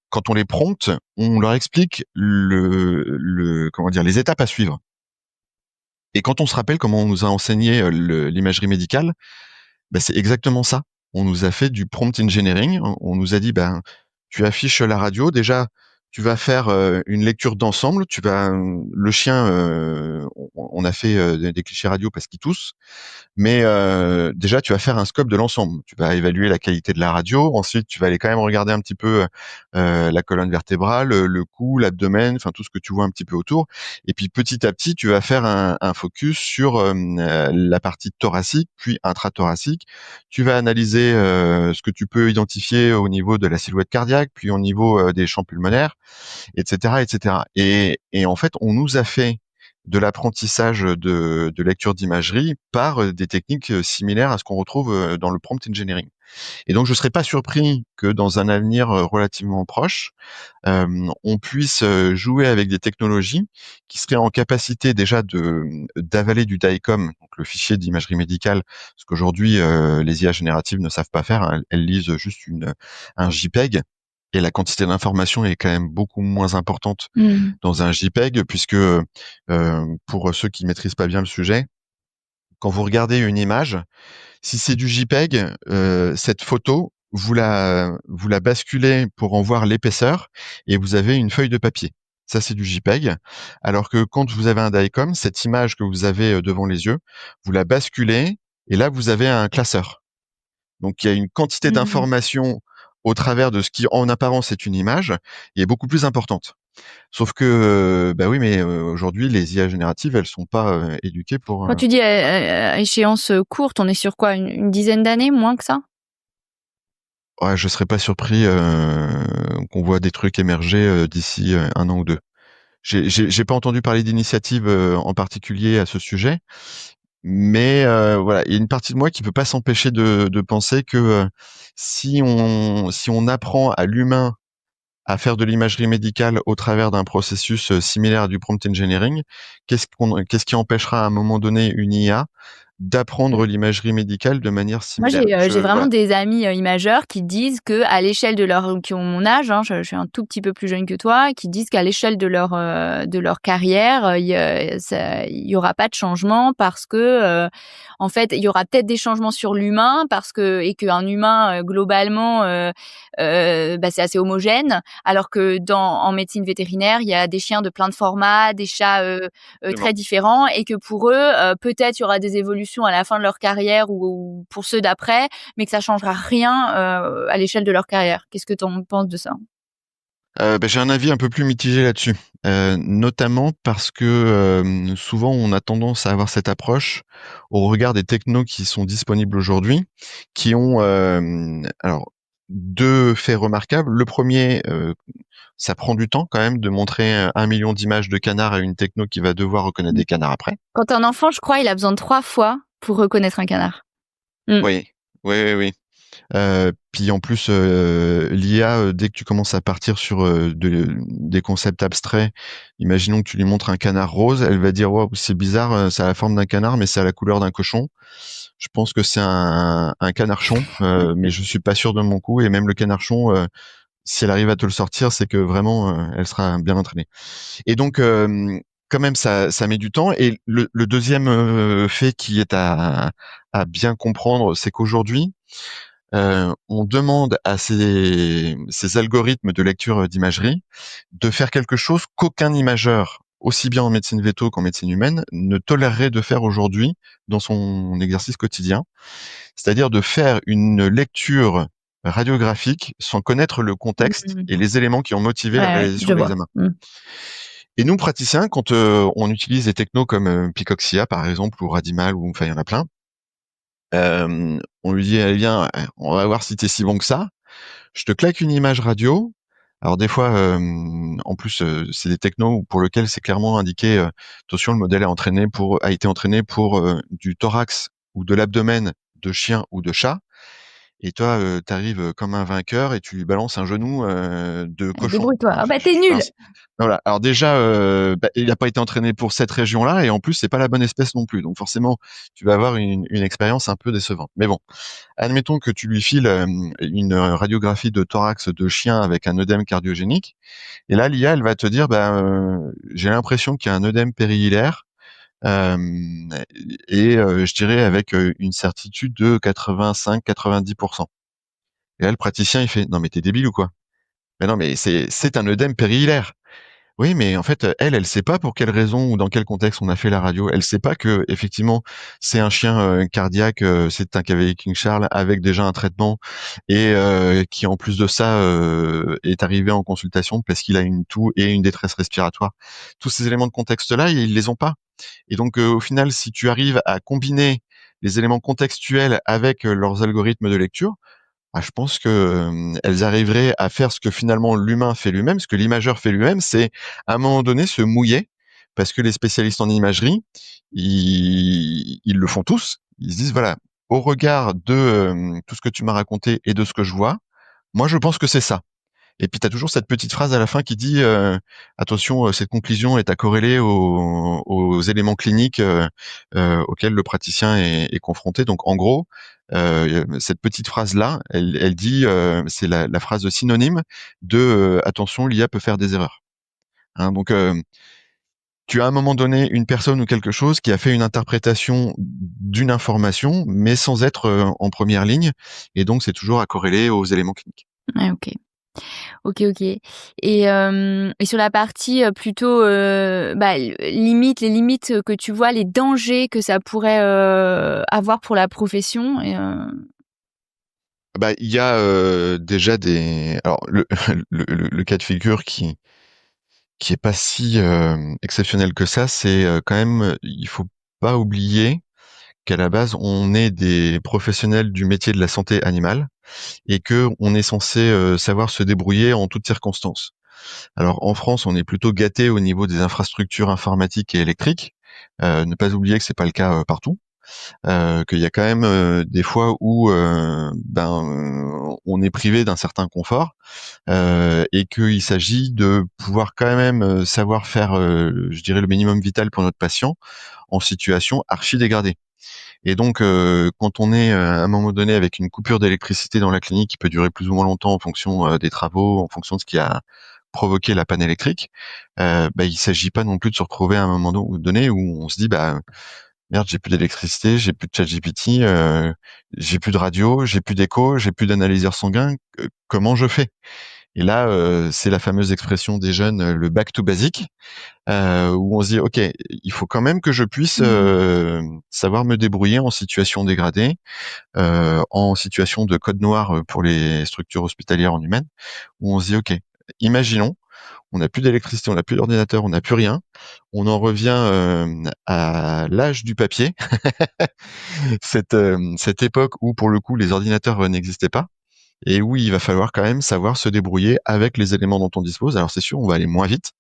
quand on les prompte, on leur explique comment dire, les étapes à suivre. Et quand on se rappelle comment on nous a enseigné l'imagerie médicale, bah, c'est exactement ça. On nous a fait du prompt engineering. On nous a dit, ben, tu affiches la radio. Déjà, tu vas faire une lecture d'ensemble. Le chien, on a fait des clichés radio parce qu'il tousse. Mais déjà, tu vas faire un scope de l'ensemble. Tu vas évaluer la qualité de la radio. Ensuite, tu vas aller quand même regarder un petit peu la colonne vertébrale, le cou, l'abdomen, enfin tout ce que tu vois un petit peu autour. Et puis petit à petit, tu vas faire un focus sur la partie thoracique, puis intrathoracique. Tu vas analyser ce que tu peux identifier au niveau de la silhouette cardiaque, puis au niveau des champs pulmonaires, etc., etc. Et en fait, on nous a fait de l'apprentissage de lecture d'imagerie par des techniques similaires à ce qu'on retrouve dans le prompt engineering. Et donc, je ne serais pas surpris que dans un avenir relativement proche, on puisse jouer avec des technologies qui seraient en capacité déjà d'avaler du DICOM, donc le fichier d'imagerie médicale, ce qu'aujourd'hui les IA génératives ne savent pas faire. Hein. Elles lisent juste un JPEG. Et la quantité d'information est quand même beaucoup moins importante dans un JPEG, puisque pour ceux qui maîtrisent pas bien le sujet, quand vous regardez une image, si c'est du JPEG, cette photo, vous la basculez pour en voir l'épaisseur et vous avez une feuille de papier. Ça, c'est du JPEG. Alors que quand vous avez un DICOM, cette image que vous avez devant les yeux, vous la basculez et là, vous avez un classeur. Donc, il y a une quantité d'informations au travers de ce qui, en apparence, est une image, et est beaucoup plus importante. Sauf que, bah oui, mais aujourd'hui, les IA génératives, elles sont pas éduquées pour. Quand tu dis à échéance courte, on est sur quoi, une dizaine d'années, moins que ça? Ouais, je serais pas surpris qu'on voit des trucs émerger d'ici 1 an ou 2. J'ai pas entendu parler d'initiative en particulier à ce sujet, mais voilà, il y a une partie de moi qui peut pas s'empêcher de penser que si on apprend à l'humain à faire de l'imagerie médicale au travers d'un processus similaire à du prompt engineering, qu'est-ce qui empêchera à un moment donné une IA d'apprendre l'imagerie médicale de manière Moi, similaire? j'ai vraiment Voilà. des amis imageurs qui disent que à l'échelle de leur qui ont mon âge, hein, je suis un tout petit peu plus jeune que toi, qui disent qu'à l'échelle de leur carrière, il y aura pas de changement parce que en fait, il y aura peut-être des changements sur l'humain et qu'un humain globalement bah, c'est assez homogène, alors que en médecine vétérinaire, il y a des chiens de plein de formats, des chats très différents, et que pour eux, peut-être il y aura des évolutions à la fin de leur carrière ou pour ceux d'après, mais que ça changera rien à l'échelle de leur carrière. Qu'est-ce que tu en penses de ça? Bah, j'ai un avis un peu plus mitigé là-dessus, notamment parce que souvent on a tendance à avoir cette approche au regard des technos qui sont disponibles aujourd'hui, qui ont alors 2 faits remarquables. Le premier, ça prend du temps quand même de montrer 1 million d'images de canards à une techno qui va devoir reconnaître des canards après. Quand un enfant, je crois, il a besoin de 3 fois pour reconnaître un canard. Mmh. Oui, oui, oui, oui. Puis en plus, l'IA, dès que tu commences à partir sur des concepts abstraits, imaginons que tu lui montres un canard rose, elle va dire waouh, c'est bizarre, ça a la forme d'un canard, mais c'est à la couleur d'un cochon. Je pense que c'est un canarchon, mais je suis pas sûr de mon coup. Et même le canarchon, si elle arrive à te le sortir, c'est que vraiment, elle sera bien entraînée. Et donc, quand même, ça met du temps. Et le deuxième fait qui est à bien comprendre, c'est qu'aujourd'hui, on demande à ces algorithmes de lecture d'imagerie de faire quelque chose qu'aucun imageur, aussi bien en médecine véto qu'en médecine humaine, ne tolérerait de faire aujourd'hui dans son exercice quotidien. C'est-à-dire de faire une lecture radiographique sans connaître le contexte Mmh. et les éléments qui ont motivé la Ouais, réalisation je de vois. l'examen. Mmh. Et nous, praticiens, quand on utilise des technos comme Picoxia, par exemple, ou Radimal, ou enfin, il y en a plein, on lui dit, allez, viens, on va voir si t'es si bon que ça. Je te claque une image radio. Alors des fois, en plus, c'est des technos pour lesquels c'est clairement indiqué, attention, le modèle a été entraîné pour du thorax ou de l'abdomen de chien ou de chat. Et toi, tu arrives comme un vainqueur et tu lui balances un genou de cochon. Débrouille-toi. Alors, Ah bah t'es nul. voilà. Alors déjà, il n'a pas été entraîné pour cette région-là et en plus, c'est pas la bonne espèce non plus. Donc forcément, tu vas avoir une expérience un peu décevante. Mais bon, admettons que tu lui files une radiographie de thorax de chien avec un œdème cardiogénique. Et là, l'IA, elle va te dire, j'ai l'impression qu'il y a un œdème périhilaire. Euh, je dirais avec une certitude de 85-90%. Et là, le praticien, il fait, non, mais t'es débile ou quoi? Mais non, mais c'est un œdème périhilaire. Oui, mais en fait, elle sait pas pour quelle raison ou dans quel contexte on a fait la radio. Elle sait pas que effectivement c'est un chien cardiaque, c'est un cavalier King Charles avec déjà un traitement et qui en plus de ça est arrivé en consultation parce qu'il a une toux et une détresse respiratoire. Tous ces éléments de contexte-là, ils les ont pas. Et donc au final, si tu arrives à combiner les éléments contextuels avec leurs algorithmes de lecture, je pense que elles arriveraient à faire ce que finalement l'humain fait lui-même, ce que l'imageur fait lui-même, c'est à un moment donné se mouiller, parce que les spécialistes en imagerie, ils le font tous. Ils se disent voilà, au regard de tout ce que tu m'as raconté et de ce que je vois, moi je pense que c'est ça. Et puis tu as toujours cette petite phrase à la fin qui dit attention, cette conclusion est à corréler aux éléments cliniques auxquels le praticien est confronté. Donc en gros, cette petite phrase-là, elle dit, c'est la phrase synonyme de attention, l'IA peut faire des erreurs. Hein, donc tu as à un moment donné une personne ou quelque chose qui a fait une interprétation d'une information, mais sans être en première ligne, et donc c'est toujours à corréler aux éléments cliniques. Ouais, ok. Ok. Et sur la partie plutôt les limites que tu vois, les dangers que ça pourrait avoir pour la profession. Il y a déjà des. Alors le cas de figure qui est pas si exceptionnel que ça, c'est quand même, il faut pas oublier qu'à la base on est des professionnels du métier de la santé animale et que on est censé savoir se débrouiller en toutes circonstances. Alors en France, on est plutôt gâté au niveau des infrastructures informatiques et électriques. Ne pas oublier que c'est pas le cas partout. Qu'il y a quand même des fois où on est privé d'un certain confort et qu'il s'agit de pouvoir quand même savoir faire, je dirais, le minimum vital pour notre patient en situation archi dégradée. Et donc, quand on est à un moment donné avec une coupure d'électricité dans la clinique qui peut durer plus ou moins longtemps en fonction des travaux, en fonction de ce qui a provoqué la panne électrique, il s'agit pas non plus de se retrouver à un moment donné où on se dit merde, j'ai plus d'électricité, j'ai plus de ChatGPT, j'ai plus de radio, j'ai plus d'écho, j'ai plus d'analyseur sanguin. Comment je fais? Et là, c'est la fameuse expression des jeunes, le back to basic, où on se dit, ok, il faut quand même que je puisse savoir me débrouiller en situation dégradée, en situation de code noir pour les structures hospitalières en humaine, où on se dit, ok, imaginons, on n'a plus d'électricité, on n'a plus d'ordinateur, on n'a plus rien. On en revient à l'âge du papier, cette époque où pour le coup les ordinateurs n'existaient pas et où il va falloir quand même savoir se débrouiller avec les éléments dont on dispose. Alors c'est sûr, on va aller moins vite,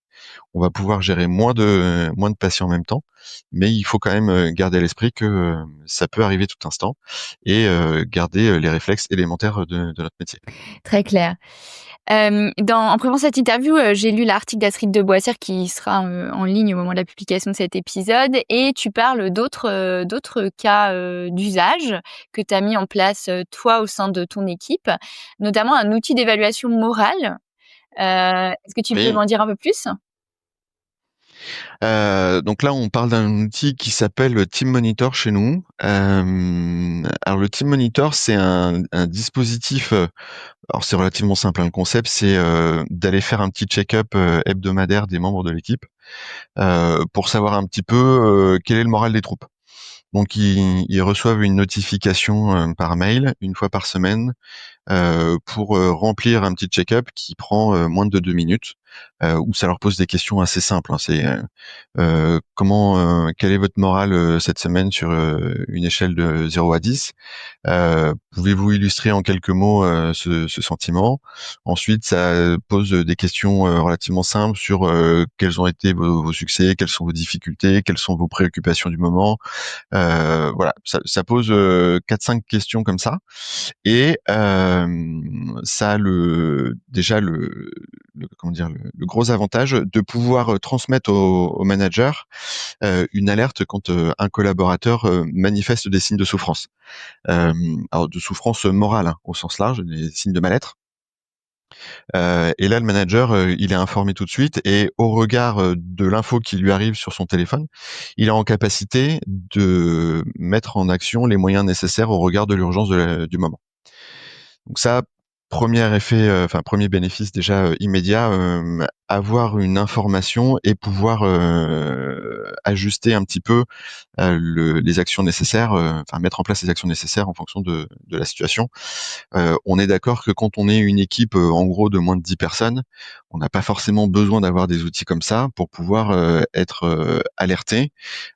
on va pouvoir gérer moins de patients en même temps, mais il faut quand même garder à l'esprit que ça peut arriver tout instant et garder les réflexes élémentaires de notre métier. Très clair. En préparant cette interview, j'ai lu l'article d'Astrid de Boissière qui sera en ligne au moment de la publication de cet épisode et tu parles d'autres cas d'usage que tu as mis en place, toi, au sein de ton équipe, notamment un outil d'évaluation morale. Est-ce que tu peux Oui. m'en dire un peu plus? Donc là, on parle d'un outil qui s'appelle Team Monitor chez nous. Alors le Team Monitor, c'est un dispositif. Alors c'est relativement simple, hein. Le concept, c'est d'aller faire un petit check-up hebdomadaire des membres de l'équipe pour savoir un petit peu quel est le moral des troupes. Donc ils reçoivent une notification par mail une fois par semaine pour remplir un petit check-up qui prend moins de 2 minutes, où ça leur pose des questions assez simples, hein. C'est quel est votre moral cette semaine sur une échelle de 0 à 10? Pouvez-vous illustrer en quelques mots ce sentiment? Ensuite, ça pose des questions relativement simples sur quels ont été vos succès, quelles sont vos difficultés, quelles sont vos préoccupations du moment. Voilà, ça pose 4-5 questions comme ça. Et ça a déjà le gros avantage de pouvoir transmettre au manager une alerte quand un collaborateur manifeste des signes de souffrance. Alors de souffrance morale, hein, au sens large, des signes de mal-être. Et là, le manager, il est informé tout de suite et au regard de l'info qui lui arrive sur son téléphone, il est en capacité de mettre en action les moyens nécessaires au regard de l'urgence du moment. Donc ça, premier effet, premier bénéfice déjà immédiat, avoir une information et pouvoir ajuster un petit peu les actions nécessaires, mettre en place les actions nécessaires en fonction de la situation. On est d'accord que quand on est une équipe en gros de moins de 10 personnes, on n'a pas forcément besoin d'avoir des outils comme ça pour pouvoir être alerté.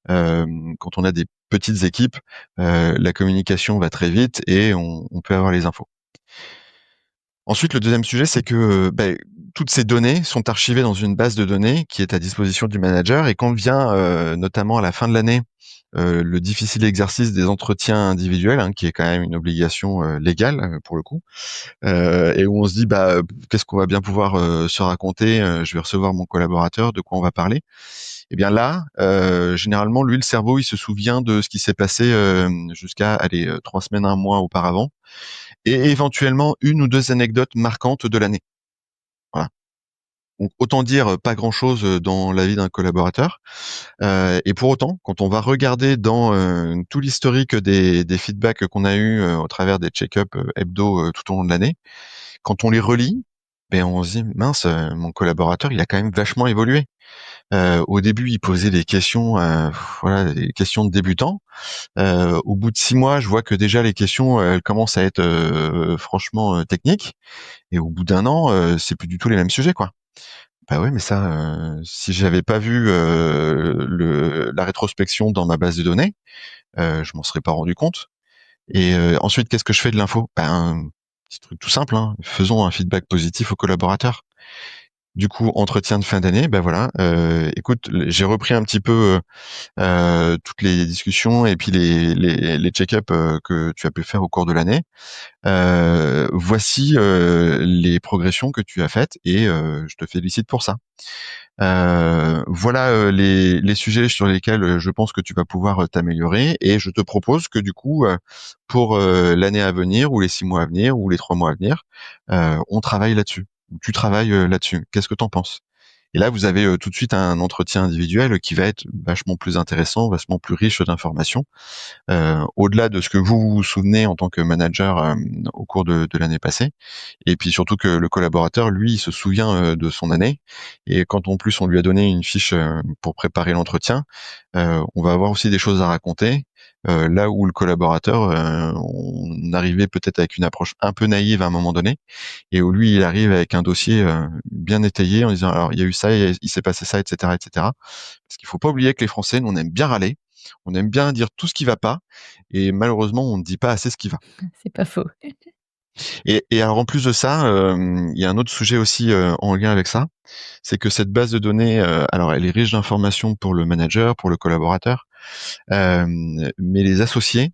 Quand on a des petites équipes, la communication va très vite et on peut avoir les infos. Ensuite, le deuxième sujet, c'est que toutes ces données sont archivées dans une base de données qui est à disposition du manager. Et quand vient, notamment à la fin de l'année, le difficile exercice des entretiens individuels, hein, qui est quand même une obligation légale pour le coup, et où on se dit qu'est-ce qu'on va bien pouvoir se raconter, je vais recevoir mon collaborateur, de quoi on va parler. Et bien là, généralement, lui, le cerveau, il se souvient de ce qui s'est passé jusqu'à 3 semaines, 1 mois auparavant, et éventuellement 1 ou 2 anecdotes marquantes de l'année. Voilà. Donc autant dire pas grand-chose dans la vie d'un collaborateur. Et pour autant, quand on va regarder dans tout l'historique des feedbacks qu'on a eu au travers des check-up hebdo tout au long de l'année, quand on les relit, on se dit mince, mon collaborateur, il a quand même vachement évolué. Au début, il posait des questions, des questions de débutants. Au bout de 6 mois, je vois que déjà les questions, elles commencent à être franchement techniques. Et au bout d'1 an, c'est plus du tout les mêmes sujets, quoi. Bah ouais, mais ça, si j'avais pas vu la rétrospection dans ma base de données, je m'en serais pas rendu compte. Et ensuite, qu'est-ce que je fais de l'info? Petit truc tout simple, hein, faisons un feedback positif aux collaborateurs. Du coup, entretien de fin d'année, écoute, j'ai repris un petit peu toutes les discussions et puis les check-up que tu as pu faire au cours de l'année. Voici les progressions que tu as faites et je te félicite pour ça. Voilà les sujets sur lesquels je pense que tu vas pouvoir t'améliorer et je te propose que du coup, pour l'année à venir ou les 6 mois à venir ou les 3 mois à venir, on travaille là-dessus. Tu travailles là-dessus. Qu'est-ce que t'en penses? Et là, vous avez tout de suite un entretien individuel qui va être vachement plus intéressant, vachement plus riche d'informations, au-delà de ce que vous vous souvenez en tant que manager au cours de l'année passée. Et puis surtout que le collaborateur, lui, il se souvient de son année. Et quand en plus on lui a donné une fiche pour préparer l'entretien, on va avoir aussi des choses à raconter. Là où le collaborateur, on arrivait peut-être avec une approche un peu naïve à un moment donné, et où lui, il arrive avec un dossier bien étayé en disant alors il y a eu ça, il s'est passé ça, etc., etc. Parce qu'il faut pas oublier que les Français, nous, on aime bien râler, on aime bien dire tout ce qui va pas, et malheureusement, on ne dit pas assez ce qui va. C'est pas faux. Et alors en plus de ça, il y a un autre sujet aussi en lien avec ça, c'est que cette base de données, alors elle est riche d'informations pour le manager, pour le collaborateur, mais les associés,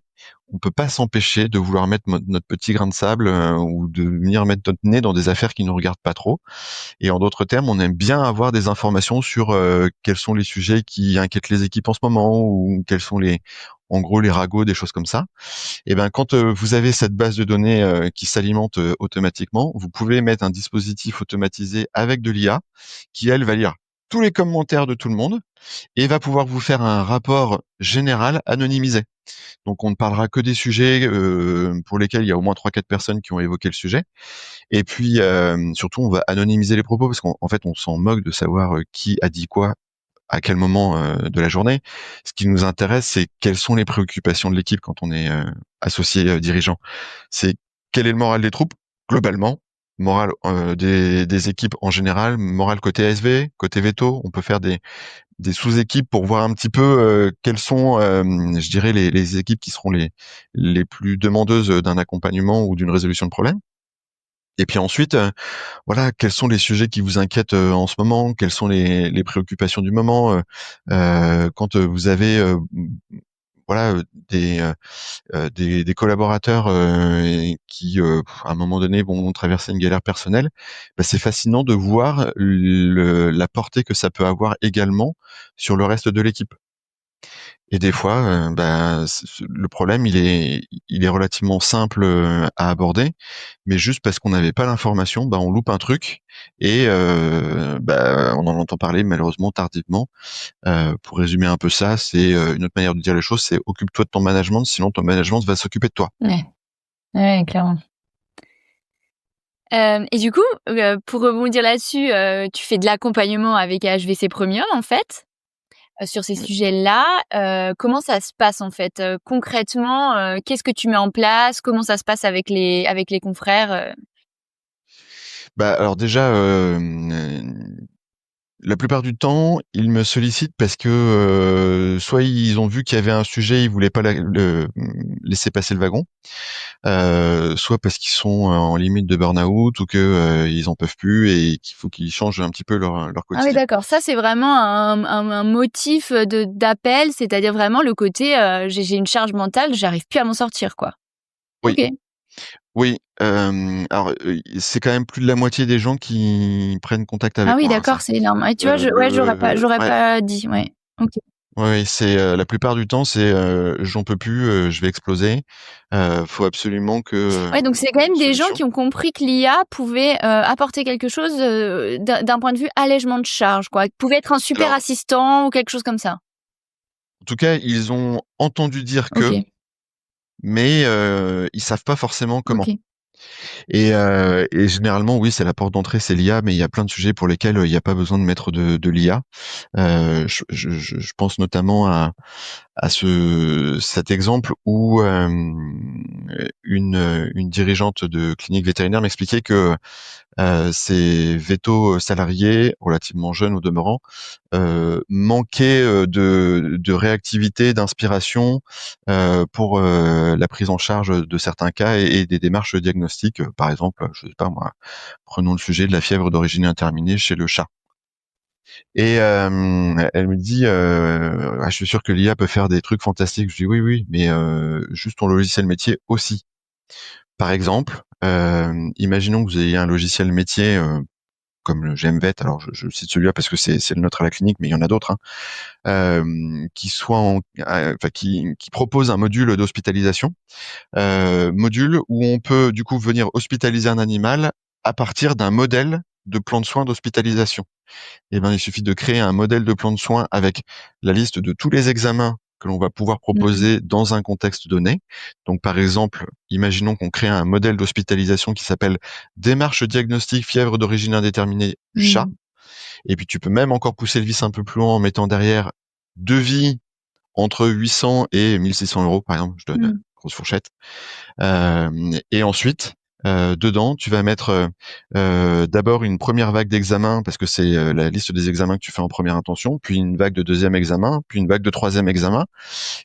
on peut pas s'empêcher de vouloir mettre notre petit grain de sable ou de venir mettre notre nez dans des affaires qui nous regardent pas trop. Et en d'autres termes, on aime bien avoir des informations sur quels sont les sujets qui inquiètent les équipes en ce moment ou quels sont en gros les ragots, des choses comme ça. Et ben quand vous avez cette base de données qui s'alimente automatiquement, vous pouvez mettre un dispositif automatisé avec de l'IA qui elle va lire tous les commentaires de tout le monde et va pouvoir vous faire un rapport général anonymisé. Donc on ne parlera que des sujets pour lesquels il y a au moins 3-4 personnes qui ont évoqué le sujet. Et puis surtout on va anonymiser les propos parce qu'en fait on s'en moque de savoir qui a dit quoi à quel moment de la journée. Ce qui nous intéresse, c'est quelles sont les préoccupations de l'équipe quand on est associé dirigeant. C'est quel est le moral des troupes globalement, morale des équipes en général, morale côté ASV, côté veto. On peut faire des sous-équipes pour voir un petit peu quelles sont, je dirais, les équipes qui seront les plus demandeuses d'un accompagnement ou d'une résolution de problème. Et puis ensuite, voilà, quels sont les sujets qui vous inquiètent en ce moment, quelles sont les préoccupations du moment, quand vous avez voilà des collaborateurs qui à un moment donné vont traverser une galère personnelle, bah, c'est fascinant de voir la portée que ça peut avoir également sur le reste de l'équipe. Et des fois, bah, le problème, il est relativement simple à aborder, mais juste parce qu'on n'avait pas l'information, bah, on loupe un truc et bah, on en entend parler malheureusement tardivement. Pour résumer un peu ça, c'est une autre manière de dire les choses, c'est occupe-toi de ton management, sinon ton management va s'occuper de toi. Ouais, ouais, clairement. Et du coup, pour rebondir là-dessus, tu fais de l'accompagnement avec HVC Premium, en fait, sur ces sujets-là. Comment ça se passe, en fait? Concrètement, qu'est-ce que tu mets en place? Comment ça se passe avec les confrères? Bah, alors déjà, la plupart du temps, ils me sollicitent parce que soit ils ont vu qu'il y avait un sujet, ils voulaient pas laisser passer le wagon, soit parce qu'ils sont en limite de burn-out ou que ils en peuvent plus et qu'il faut qu'ils changent un petit peu leur Ah oui, quotidien. d'accord. Ça, c'est vraiment un motif d'appel, c'est-à-dire vraiment le côté, j'ai une charge mentale, j'arrive plus à m'en sortir, quoi. Oui, OK. oui. Alors, c'est quand même plus de la moitié des gens qui prennent contact Ah avec oui, moi, hein, ça. d'accord, c'est énorme. Et tu vois, j'aurais Ouais. pas dit, ouais. OK. Oui, c'est la plupart du temps, c'est j'en peux plus, je vais exploser. Faut absolument que Ouais, donc c'est quand trouve une même des gens solution. qui ont compris que l'IA pouvait, apporter quelque chose, d'un point de vue allègement de charge, quoi. Pouvait être un super Alors, assistant ou quelque chose comme ça. en tout cas, ils ont entendu dire que, OK, mais ils savent pas forcément comment. OK. Et généralement, oui, c'est la porte d'entrée, c'est l'IA, mais il y a plein de sujets pour lesquels il n'y a pas besoin de mettre de l'IA. Je pense notamment à cet exemple où une dirigeante de clinique vétérinaire m'expliquait que ces vétos salariés, relativement jeunes au demeurant, manquaient de réactivité, d'inspiration pour la prise en charge de certains cas et des démarches diagnostiques. Par exemple, je sais pas moi, prenons le sujet de la fièvre d'origine indéterminée chez le chat. Et elle me dit, ah, je suis sûr que l'IA peut faire des trucs fantastiques. Je dis oui, oui, mais juste ton logiciel métier aussi. Par exemple, imaginons que vous ayez un logiciel métier comme le GMVET, alors je cite celui-là parce que c'est le nôtre à la clinique, mais il y en a d'autres, hein, qui soit enfin qui propose un module d'hospitalisation, module où on peut du coup venir hospitaliser un animal à partir d'un modèle de plan de soins d'hospitalisation. Eh ben, il suffit de créer un modèle de plan de soins avec la liste de tous les examens que l'on va pouvoir Mmh. proposer dans un contexte donné. Donc, par exemple, imaginons qu'on crée un modèle d'hospitalisation qui s'appelle démarche diagnostic fièvre d'origine indéterminée chat. Mmh. Et puis, tu peux même encore pousser le vice un peu plus loin en mettant derrière devis entre 800 et 1600 euros, par exemple. Je donne une Mmh. grosse fourchette. Et ensuite, dedans, tu vas mettre d'abord une première vague d'examens parce que c'est la liste des examens que tu fais en première intention, puis une vague de deuxième examen, puis une vague de troisième examen.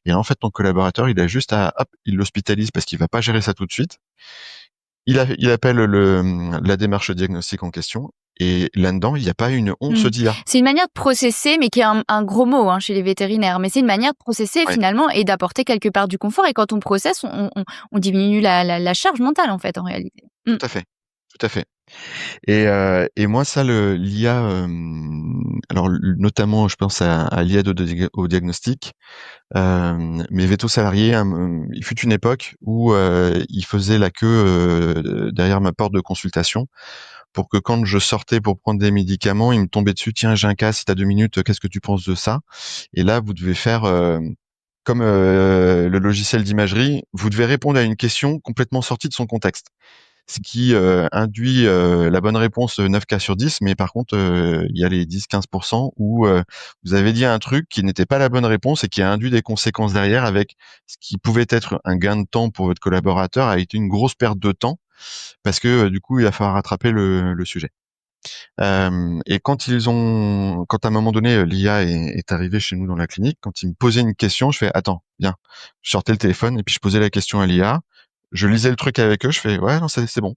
Et en fait, ton collaborateur, il a juste à, hop, il l'hospitalise parce qu'il va pas gérer ça tout de suite. Il appelle la démarche diagnostique en question. Et là-dedans, il n'y a pas une once Mmh. d'IA. C'est une manière de processer, mais qui est un gros mot, hein, chez les vétérinaires, mais c'est une manière de processer Ouais, finalement et d'apporter quelque part du confort et quand on processe, on diminue la charge mentale, en fait, en réalité. Mmh. tout à fait. Tout à fait. Et moi, ça, l'IA, alors notamment, je pense à l'IA au diagnostic. Mes vétos salariés, il fut une époque où ils faisaient la queue derrière ma porte de consultation pour que quand je sortais pour prendre des médicaments, ils me tombaient dessus. Tiens, j'ai un cas, si t'as 2 minutes, qu'est-ce que tu penses de ça? Et là, vous devez faire comme le logiciel d'imagerie, vous devez répondre à une question complètement sortie de son contexte, ce qui induit la bonne réponse 9 cas sur 10, mais par contre, il y a les 10-15% où vous avez dit un truc qui n'était pas la bonne réponse et qui a induit des conséquences derrière avec ce qui pouvait être un gain de temps pour votre collaborateur a été une grosse perte de temps parce que du coup, il va falloir rattraper le sujet. Et quand à un moment donné, l'IA est arrivée chez nous dans la clinique, quand ils me posaient une question, je fais attends, viens, je sortais le téléphone et puis je posais la question à l'IA, je lisais le truc avec eux, je fais ouais non c'est bon.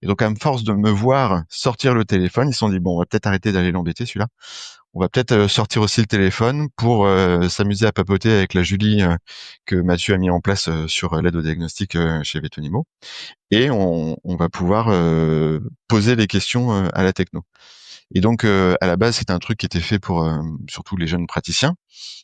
Et donc à force de me voir sortir le téléphone, ils se sont dit bon, on va peut-être arrêter d'aller l'embêter celui-là. On va peut-être sortir aussi le téléphone pour s'amuser à papoter avec la Julie que Mathieu a mis en place sur l'aide au diagnostic chez Vetonimo. Et on va pouvoir poser les questions à la techno. Et donc, à la base, c'était un truc qui était fait pour surtout les jeunes praticiens.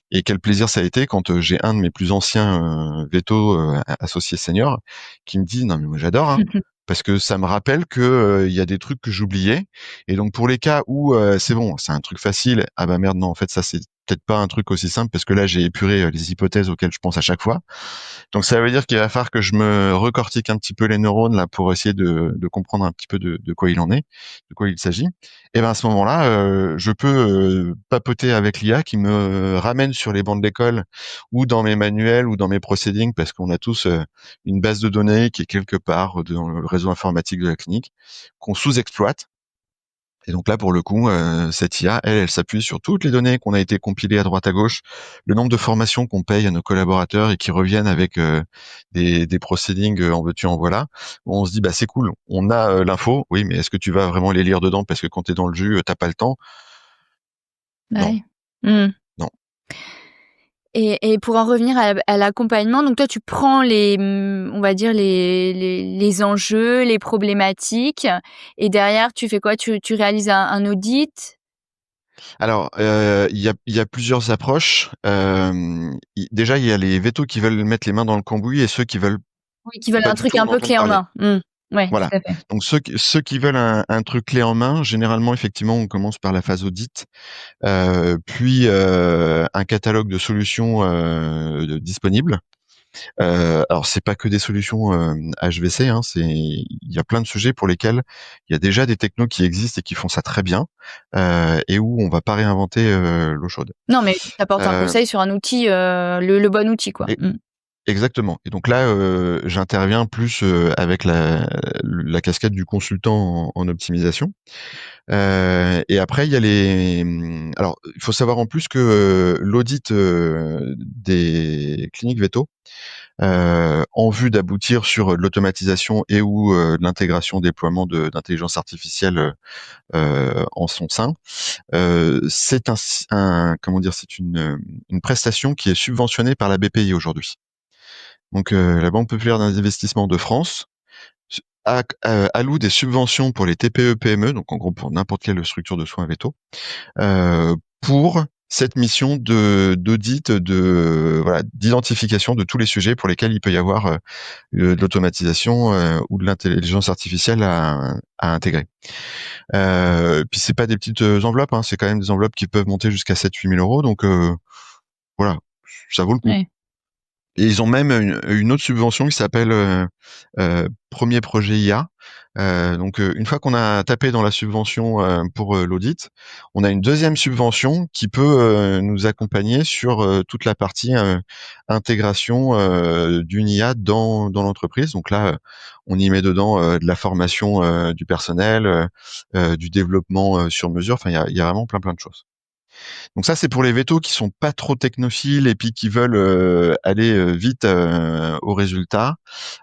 Et quel plaisir ça a été quand j'ai un de mes plus anciens vétos associés seniors qui me dit non mais moi j'adore hein, parce que ça me rappelle que il y a des trucs que j'oubliais et donc pour les cas où c'est bon c'est un truc facile ah bah merde non en fait ça c'est peut-être pas un truc aussi simple parce que là j'ai épuré les hypothèses auxquelles je pense à chaque fois donc ça veut dire qu'il va falloir que je me recortique un petit peu les neurones là pour essayer de comprendre un petit peu de quoi il en est, de quoi il s'agit. Et ben à ce moment-là, je peux papoter avec l'IA qui me ramène sur les bancs de l'école ou dans mes manuels ou dans mes proceedings parce qu'on a tous une base de données qui est quelque part dans le réseau informatique de la clinique qu'on sous-exploite. Et donc là, pour le coup, cette IA, elle s'appuie sur toutes les données qu'on a été compilées à droite à gauche, le nombre de formations qu'on paye à nos collaborateurs et qui reviennent avec des proceedings en veux-tu en voilà. On se dit bah c'est cool, on a l'info, oui, mais est-ce que tu vas vraiment les lire dedans parce que quand t'es dans le jus, t'as pas le temps? Non, Ouais. Mmh. non. Et pour en revenir à l'accompagnement, donc toi tu prends on va dire les enjeux, les problématiques, et derrière tu fais quoi? Tu réalises un audit? Alors, il y a plusieurs approches. Déjà, il y a les vétos qui veulent mettre les mains dans le cambouis et ceux qui veulent Oui, qui veulent pas un du truc tout un en peu entendre clé en parler. main. Mmh. Ouais, Voilà. tout à fait. Donc ceux qui veulent un truc clé en main, généralement, effectivement, on commence par la phase audit, puis un catalogue de solutions disponibles. Alors c'est pas que des solutions HVC, hein, il y a plein de sujets pour lesquels il y a déjà des technos qui existent et qui font ça très bien, et où on va pas réinventer l'eau chaude. Non, mais tu apportes un Euh, conseil sur un outil, le bon outil quoi. et- Mmh. Exactement. Et donc là, j'interviens plus avec la casquette du consultant en optimisation. Et après, il y a alors, il faut savoir en plus que l'audit des cliniques Veto, en vue d'aboutir sur de l'automatisation et ou de l'intégration, déploiement d'intelligence artificielle en son sein, c'est comment dire, c'est une prestation qui est subventionnée par la BPI aujourd'hui. Donc, la Banque populaire d'investissement de France alloue des subventions pour les TPE-PME, donc en gros pour n'importe quelle structure de soins Veto, pour cette mission d'audit, voilà, d'identification de tous les sujets pour lesquels il peut y avoir de l'automatisation ou de l'intelligence artificielle à intégrer. Puis c'est pas des petites enveloppes, hein, c'est quand même des enveloppes qui peuvent monter jusqu'à 7 000 à 8 000 euros, donc voilà, ça vaut le coup. Ouais. Et ils ont même une autre subvention qui s'appelle Premier Projet IA. Donc une fois qu'on a tapé dans la subvention pour l'audit, on a une deuxième subvention qui peut nous accompagner sur toute la partie intégration d'une IA dans l'entreprise. Donc là, on y met dedans de la formation du personnel, du développement sur mesure. Enfin, il y a vraiment plein de choses. Donc ça, c'est pour les vétos qui sont pas trop technophiles et puis qui veulent aller vite au résultat,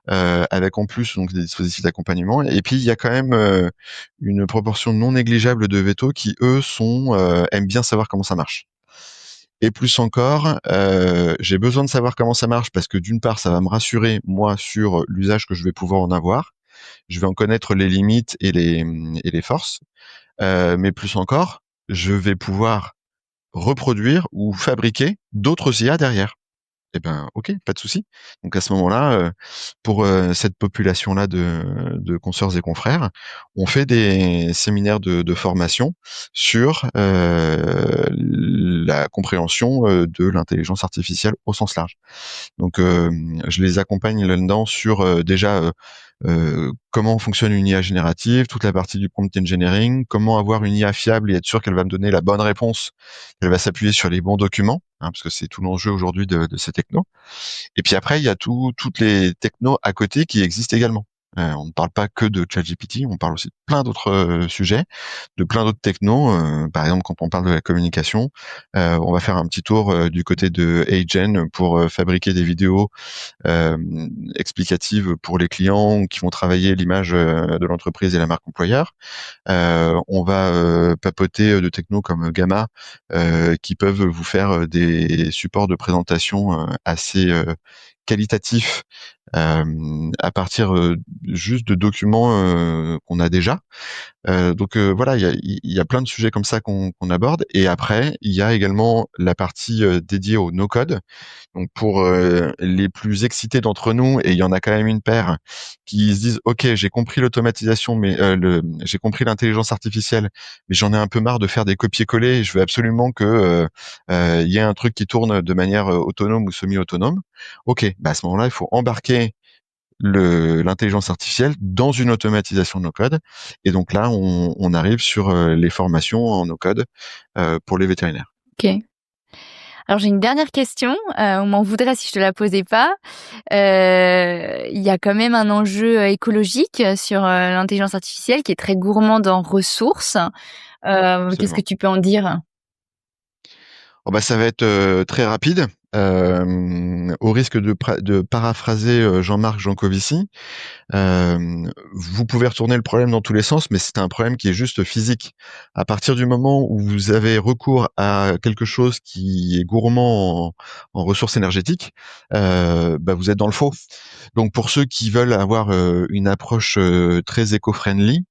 avec en plus donc des dispositifs d'accompagnement. Et puis il y a quand même une proportion non négligeable de vétos qui eux aiment bien savoir comment ça marche. Et plus encore, j'ai besoin de savoir comment ça marche parce que d'une part, ça va me rassurer moi sur l'usage que je vais pouvoir en avoir. Je vais en connaître les limites et les forces. Mais plus encore, je vais pouvoir reproduire ou fabriquer d'autres IA derrière. Eh ben, ok, pas de souci. Donc à ce moment-là, pour cette population-là de consoeurs et confrères, on fait des séminaires de formation sur la compréhension de l'intelligence artificielle au sens large. Donc, je les accompagne là-dedans sur déjà comment fonctionne une IA générative, toute la partie du prompt engineering, comment avoir une IA fiable et être sûr qu'elle va me donner la bonne réponse, qu'elle va s'appuyer sur les bons documents, hein, parce que c'est tout l'enjeu aujourd'hui de ces technos. Et puis après, il y a toutes les technos à côté qui existent également. On ne parle pas que de ChatGPT, on parle aussi de plein d'autres sujets, de plein d'autres technos. Par exemple, quand on parle de la communication, on va faire un petit tour du côté de HeyGen pour fabriquer des vidéos euh, explicatives pour les clients qui vont travailler l'image de l'entreprise et la marque employeur. On va papoter de technos comme Gamma qui peuvent vous faire des supports de présentation assez qualitatifs à partir juste de documents qu'on a déjà. Voilà, il y a plein de sujets comme ça qu'on aborde. Et après, il y a également la partie dédiée au no-code. Donc pour les plus excités d'entre nous, et il y en a quand même une paire, qui se disent, OK, j'ai compris l'automatisation, mais j'ai compris l'intelligence artificielle, mais j'en ai un peu marre de faire des copier-coller. Je veux absolument que il y ait un truc qui tourne de manière autonome ou semi-autonome. OK, bah à ce moment-là, il faut embarquer l'intelligence artificielle dans une automatisation no code. Et donc là, on arrive sur les formations en no code pour les vétérinaires. Ok. Alors j'ai une dernière question, on m'en voudrait si je te la posais pas. Il y a quand même un enjeu écologique sur l'intelligence artificielle qui est très gourmande en ressources. Qu'est-ce que Absolument. tu peux en dire? Oh bah, ça va être très rapide. Au risque de paraphraser Jean-Marc Jancovici, vous pouvez retourner le problème dans tous les sens, mais c'est un problème qui est juste physique. À partir du moment où vous avez recours à quelque chose qui est gourmand en ressources énergétiques, bah vous êtes dans le faux. Donc pour ceux qui veulent avoir une approche très éco-friendly,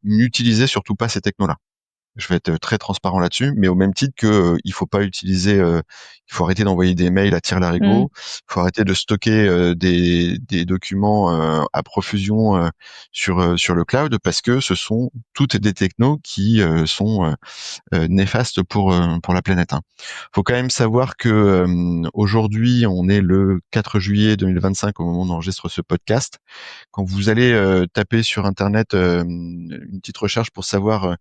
n'utilisez surtout pas ces technos-là. Je vais être très transparent là-dessus, mais au même titre que il faut pas utiliser, il faut arrêter d'envoyer des mails à tire-larigot, il faut arrêter de stocker des documents à profusion sur le cloud parce que ce sont toutes des technos qui sont néfastes pour la planète. Hein. Faut quand même savoir que aujourd'hui, on est le 4 juillet 2025 au moment où on enregistre ce podcast. Quand vous allez taper sur Internet une petite recherche pour savoir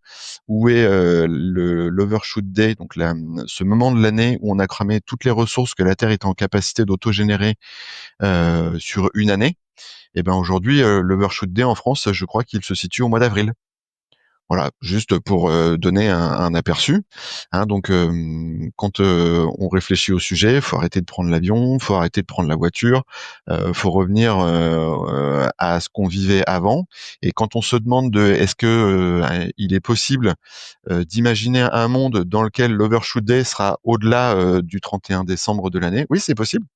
où est l'overshoot day, donc ce moment de l'année où on a cramé toutes les ressources que la Terre est en capacité d'autogénérer sur une année, et ben aujourd'hui, l'overshoot day en France, je crois qu'il se situe au mois d'avril. Voilà, juste pour donner un aperçu. Hein, donc, quand on réfléchit au sujet, faut arrêter de prendre l'avion, faut arrêter de prendre la voiture, faut revenir à ce qu'on vivait avant. Et quand on se demande est-ce que il est possible d'imaginer un monde dans lequel l'Overshoot Day sera au-delà du 31 décembre de l'année, oui, c'est possible.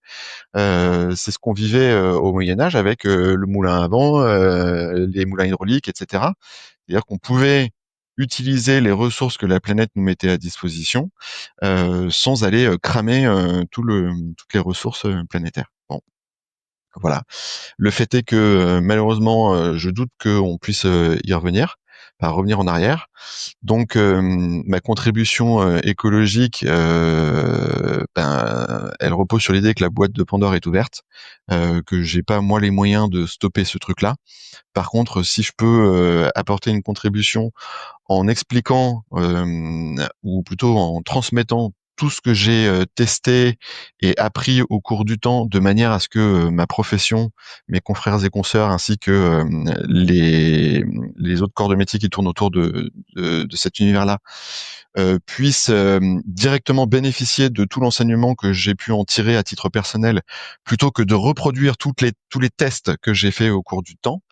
C'est ce qu'on vivait au Moyen Âge avec le moulin à vent, les moulins hydrauliques, etc. C'est-à-dire qu'on pouvait utiliser les ressources que la planète nous mettait à disposition sans aller cramer toutes les ressources planétaires. Bon, voilà. Le fait est que malheureusement, je doute qu'on puisse y revenir, enfin revenir en arrière. Donc, ma contribution écologique, elle repose sur l'idée que la boîte de Pandore est ouverte, que j'ai pas moi les moyens de stopper ce truc-là. Par contre, si je peux apporter une contribution en expliquant ou plutôt en transmettant tout ce que j'ai testé et appris au cours du temps, de manière à ce que ma profession, mes confrères et consoeurs, ainsi que les autres corps de métier qui tournent autour de cet univers-là, puissent directement bénéficier de tout l'enseignement que j'ai pu en tirer à titre personnel, plutôt que de reproduire tous les tests que j'ai fait au cours du temps.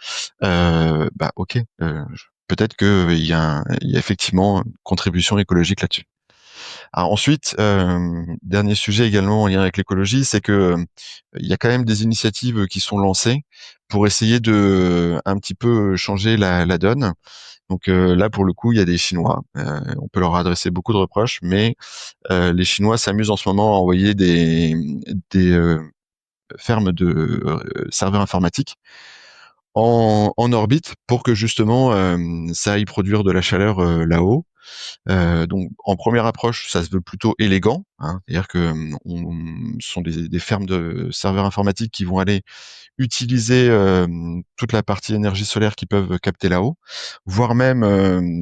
Bah ok, peut-être il y a effectivement une contribution écologique là-dessus. Alors ensuite, dernier sujet également en lien avec l'écologie, c'est que il y a quand même des initiatives qui sont lancées pour essayer de un petit peu changer la donne. Donc là, pour le coup, il y a des Chinois. On peut leur adresser beaucoup de reproches, mais les Chinois s'amusent en ce moment à envoyer des fermes de serveurs informatiques en orbite pour que justement ça aille produire de la chaleur là-haut Donc en première approche, ça se veut plutôt élégant, hein. C'est-à-dire que ce sont des fermes de serveurs informatiques qui vont aller utiliser toute la partie énergie solaire qu'ils peuvent capter là-haut, voire même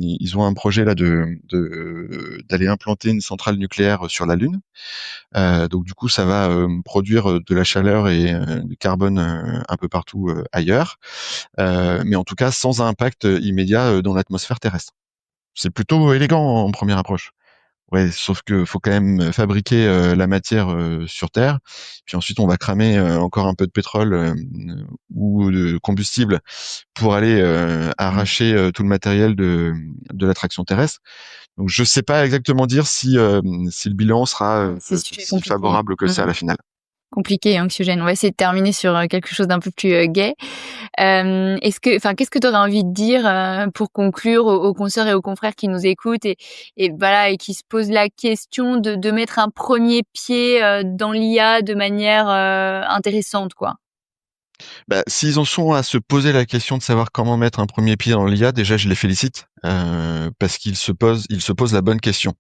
ils ont un projet là d'aller implanter une centrale nucléaire sur la Lune. Donc du coup, ça va produire de la chaleur et du carbone un peu partout ailleurs, mais en tout cas sans impact immédiat dans l'atmosphère terrestre. C'est plutôt élégant en première approche. Ouais, sauf que faut quand même fabriquer la matière sur Terre, puis ensuite on va cramer encore un peu de pétrole ou de combustible pour aller arracher tout le matériel de l'attraction terrestre. Donc je sais pas exactement dire si le bilan sera C'est sujet si compliqué. favorable que ça à la finale. Compliqué et anxiogène. On va essayer de terminer sur quelque chose d'un peu plus gai. Qu'est-ce que tu aurais envie de dire pour conclure aux consoeurs et aux confrères qui nous écoutent et voilà et qui se posent la question de mettre un premier pied dans l'IA de manière intéressante, quoi. Bah, s'ils en sont à se poser la question de savoir comment mettre un premier pied dans l'IA, déjà je les félicite parce ils se posent la bonne question.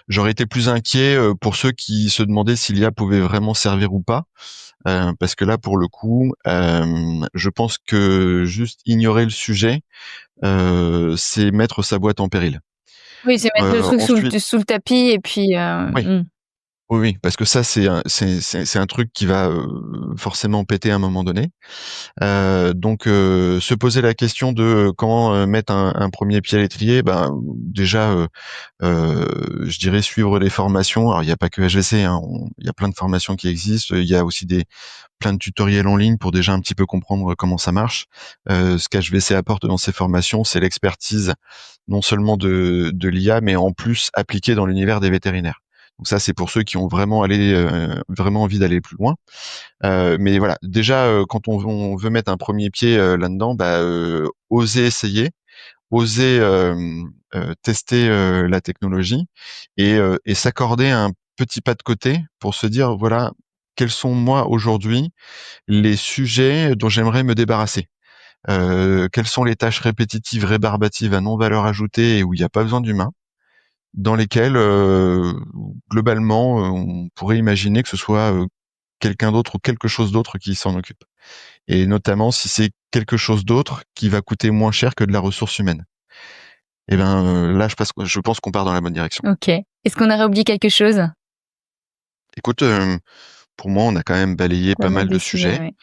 J'aurais été plus inquiet pour ceux qui se demandaient si l'IA pouvait vraiment servir ou pas, parce que là, pour le coup, je pense que juste ignorer le sujet, c'est mettre sa boîte en péril. Oui, c'est mettre le truc Ensuite, sous le tapis et puis oui, oui, oui, parce que ça, c'est un truc qui va forcément péter à un moment donné. Donc, se poser la question de comment mettre un premier pied à l'étrier, ben déjà, je dirais suivre les formations. Alors, il n'y a pas que HVC, hein, il y a plein de formations qui existent. Il y a aussi plein de tutoriels en ligne pour déjà un petit peu comprendre comment ça marche. Ce qu'HVC apporte dans ces formations, c'est l'expertise non seulement de l'IA, mais en plus appliquée dans l'univers des vétérinaires. Donc ça, c'est pour ceux qui ont vraiment envie d'aller plus loin. Mais voilà, déjà, quand on veut mettre un premier pied là-dedans, bah, oser essayer, oser tester la technologie et s'accorder un petit pas de côté pour se dire, voilà, quels sont moi aujourd'hui les sujets dont j'aimerais me débarrasser. Quelles sont les tâches répétitives, rébarbatives à non-valeur ajoutée et où il n'y a pas besoin d'humain, dans lesquelles globalement on pourrait imaginer que ce soit quelqu'un d'autre ou quelque chose d'autre qui s'en occupe. Et notamment si c'est quelque chose d'autre qui va coûter moins cher que de la ressource humaine. Et ben là, je pense qu'on part dans la bonne direction. OK. Est-ce qu'on aurait oublié quelque chose? Écoute, pour moi, on a quand même balayé pas mal de sujets. Ouais.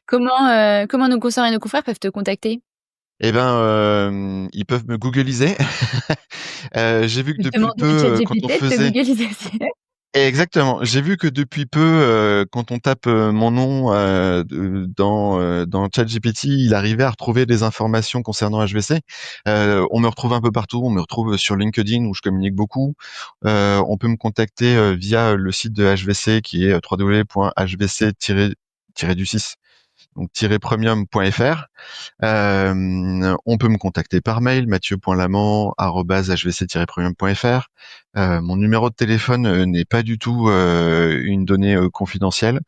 Comment nos consoeurs et nos confrères peuvent te contacter? Et ben, ils peuvent me googliser. J'ai vu que depuis Demander à peu, quand on ChatGPT de te faisait googliser. exactement. J'ai vu que depuis peu, quand on tape mon nom dans ChatGPT, il arrivait à retrouver des informations concernant HVC. On me retrouve un peu partout. On me retrouve sur LinkedIn où je communique beaucoup. On peut me contacter via le site de HVC qui est www.hvc-du6 donc -premium.fr. On peut me contacter par mail, mathieu.lamant@hvc-premium.fr. Mon numéro de téléphone n'est pas du tout une donnée confidentielle.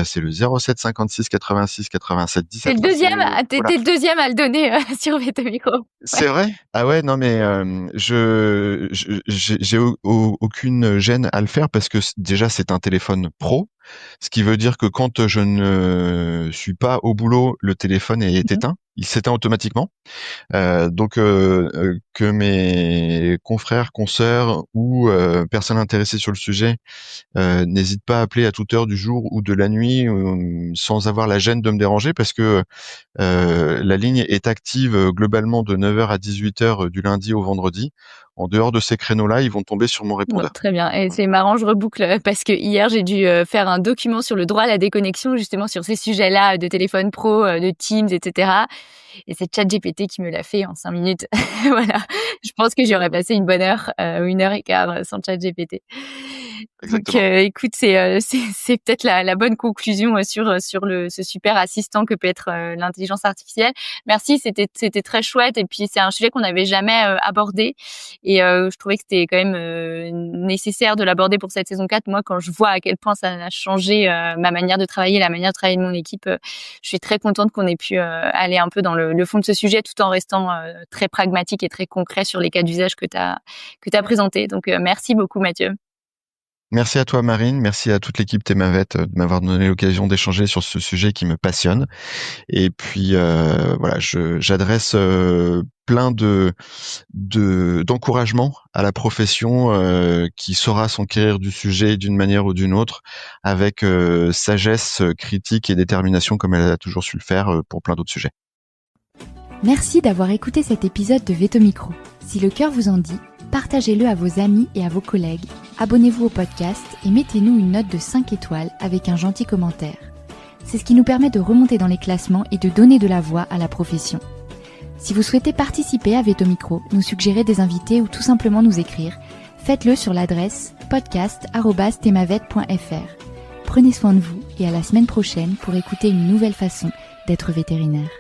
C'est le 07 56 86 87 T'es 17. le Enfin, deuxième, voilà. t'es le deuxième à le donner sur Veto Micro. Ouais. C'est vrai? Ah ouais, non mais j'ai aucune gêne à le faire parce que déjà c'est un téléphone pro, ce qui veut dire que quand je ne suis pas au boulot, le téléphone est Mmh. éteint, il s'éteint automatiquement. Donc que mes confrères, consoeurs ou personnes intéressées sur le sujet n'hésitent pas à appeler à toute heure du jour ou de la nuit sans avoir la gêne de me déranger parce que la ligne est active globalement de 9h à 18h du lundi au vendredi. En dehors de ces créneaux-là, ils vont tomber sur mon Bon, répondeur. très bien et c'est marrant, je reboucle parce que hier j'ai dû faire un document sur le droit à la déconnexion, justement sur ces sujets-là de téléphone pro, de Teams et cetera et c'est ChatGPT qui me l'a fait en 5 minutes. Voilà, je pense que j'y aurais passé une bonne heure ou 1 heure et quart sans ChatGPT. Donc Exactement. écoute, c'est peut-être la bonne conclusion sur ce super assistant que peut être l'intelligence artificielle. Merci, c'était très chouette et puis c'est un sujet qu'on n'avait jamais abordé et je trouvais que c'était quand même nécessaire de l'aborder pour cette saison 4. Moi, quand je vois à quel point ça a changé ma manière de travailler, la manière de travailler de mon équipe, je suis très contente qu'on ait pu aller un peu le fond de ce sujet tout en restant très pragmatique et très concret sur les cas d'usage que tu as présentés. Donc, merci beaucoup, Mathieu. Merci à toi, Marine. Merci à toute l'équipe Thémavet de m'avoir donné l'occasion d'échanger sur ce sujet qui me passionne. Et puis, voilà, j'adresse plein d'encouragements à la profession qui saura s'enquérir du sujet d'une manière ou d'une autre avec sagesse, critique et détermination comme elle a toujours su le faire pour plein d'autres sujets. Merci d'avoir écouté cet épisode de Veto Micro. Si le cœur vous en dit, partagez-le à vos amis et à vos collègues, abonnez-vous au podcast et mettez-nous une note de 5 étoiles avec un gentil commentaire. C'est ce qui nous permet de remonter dans les classements et de donner de la voix à la profession. Si vous souhaitez participer à Veto Micro, nous suggérer des invités ou tout simplement nous écrire, faites-le sur l'adresse podcast@themavet.fr. Prenez soin de vous et à la semaine prochaine pour écouter une nouvelle façon d'être vétérinaire.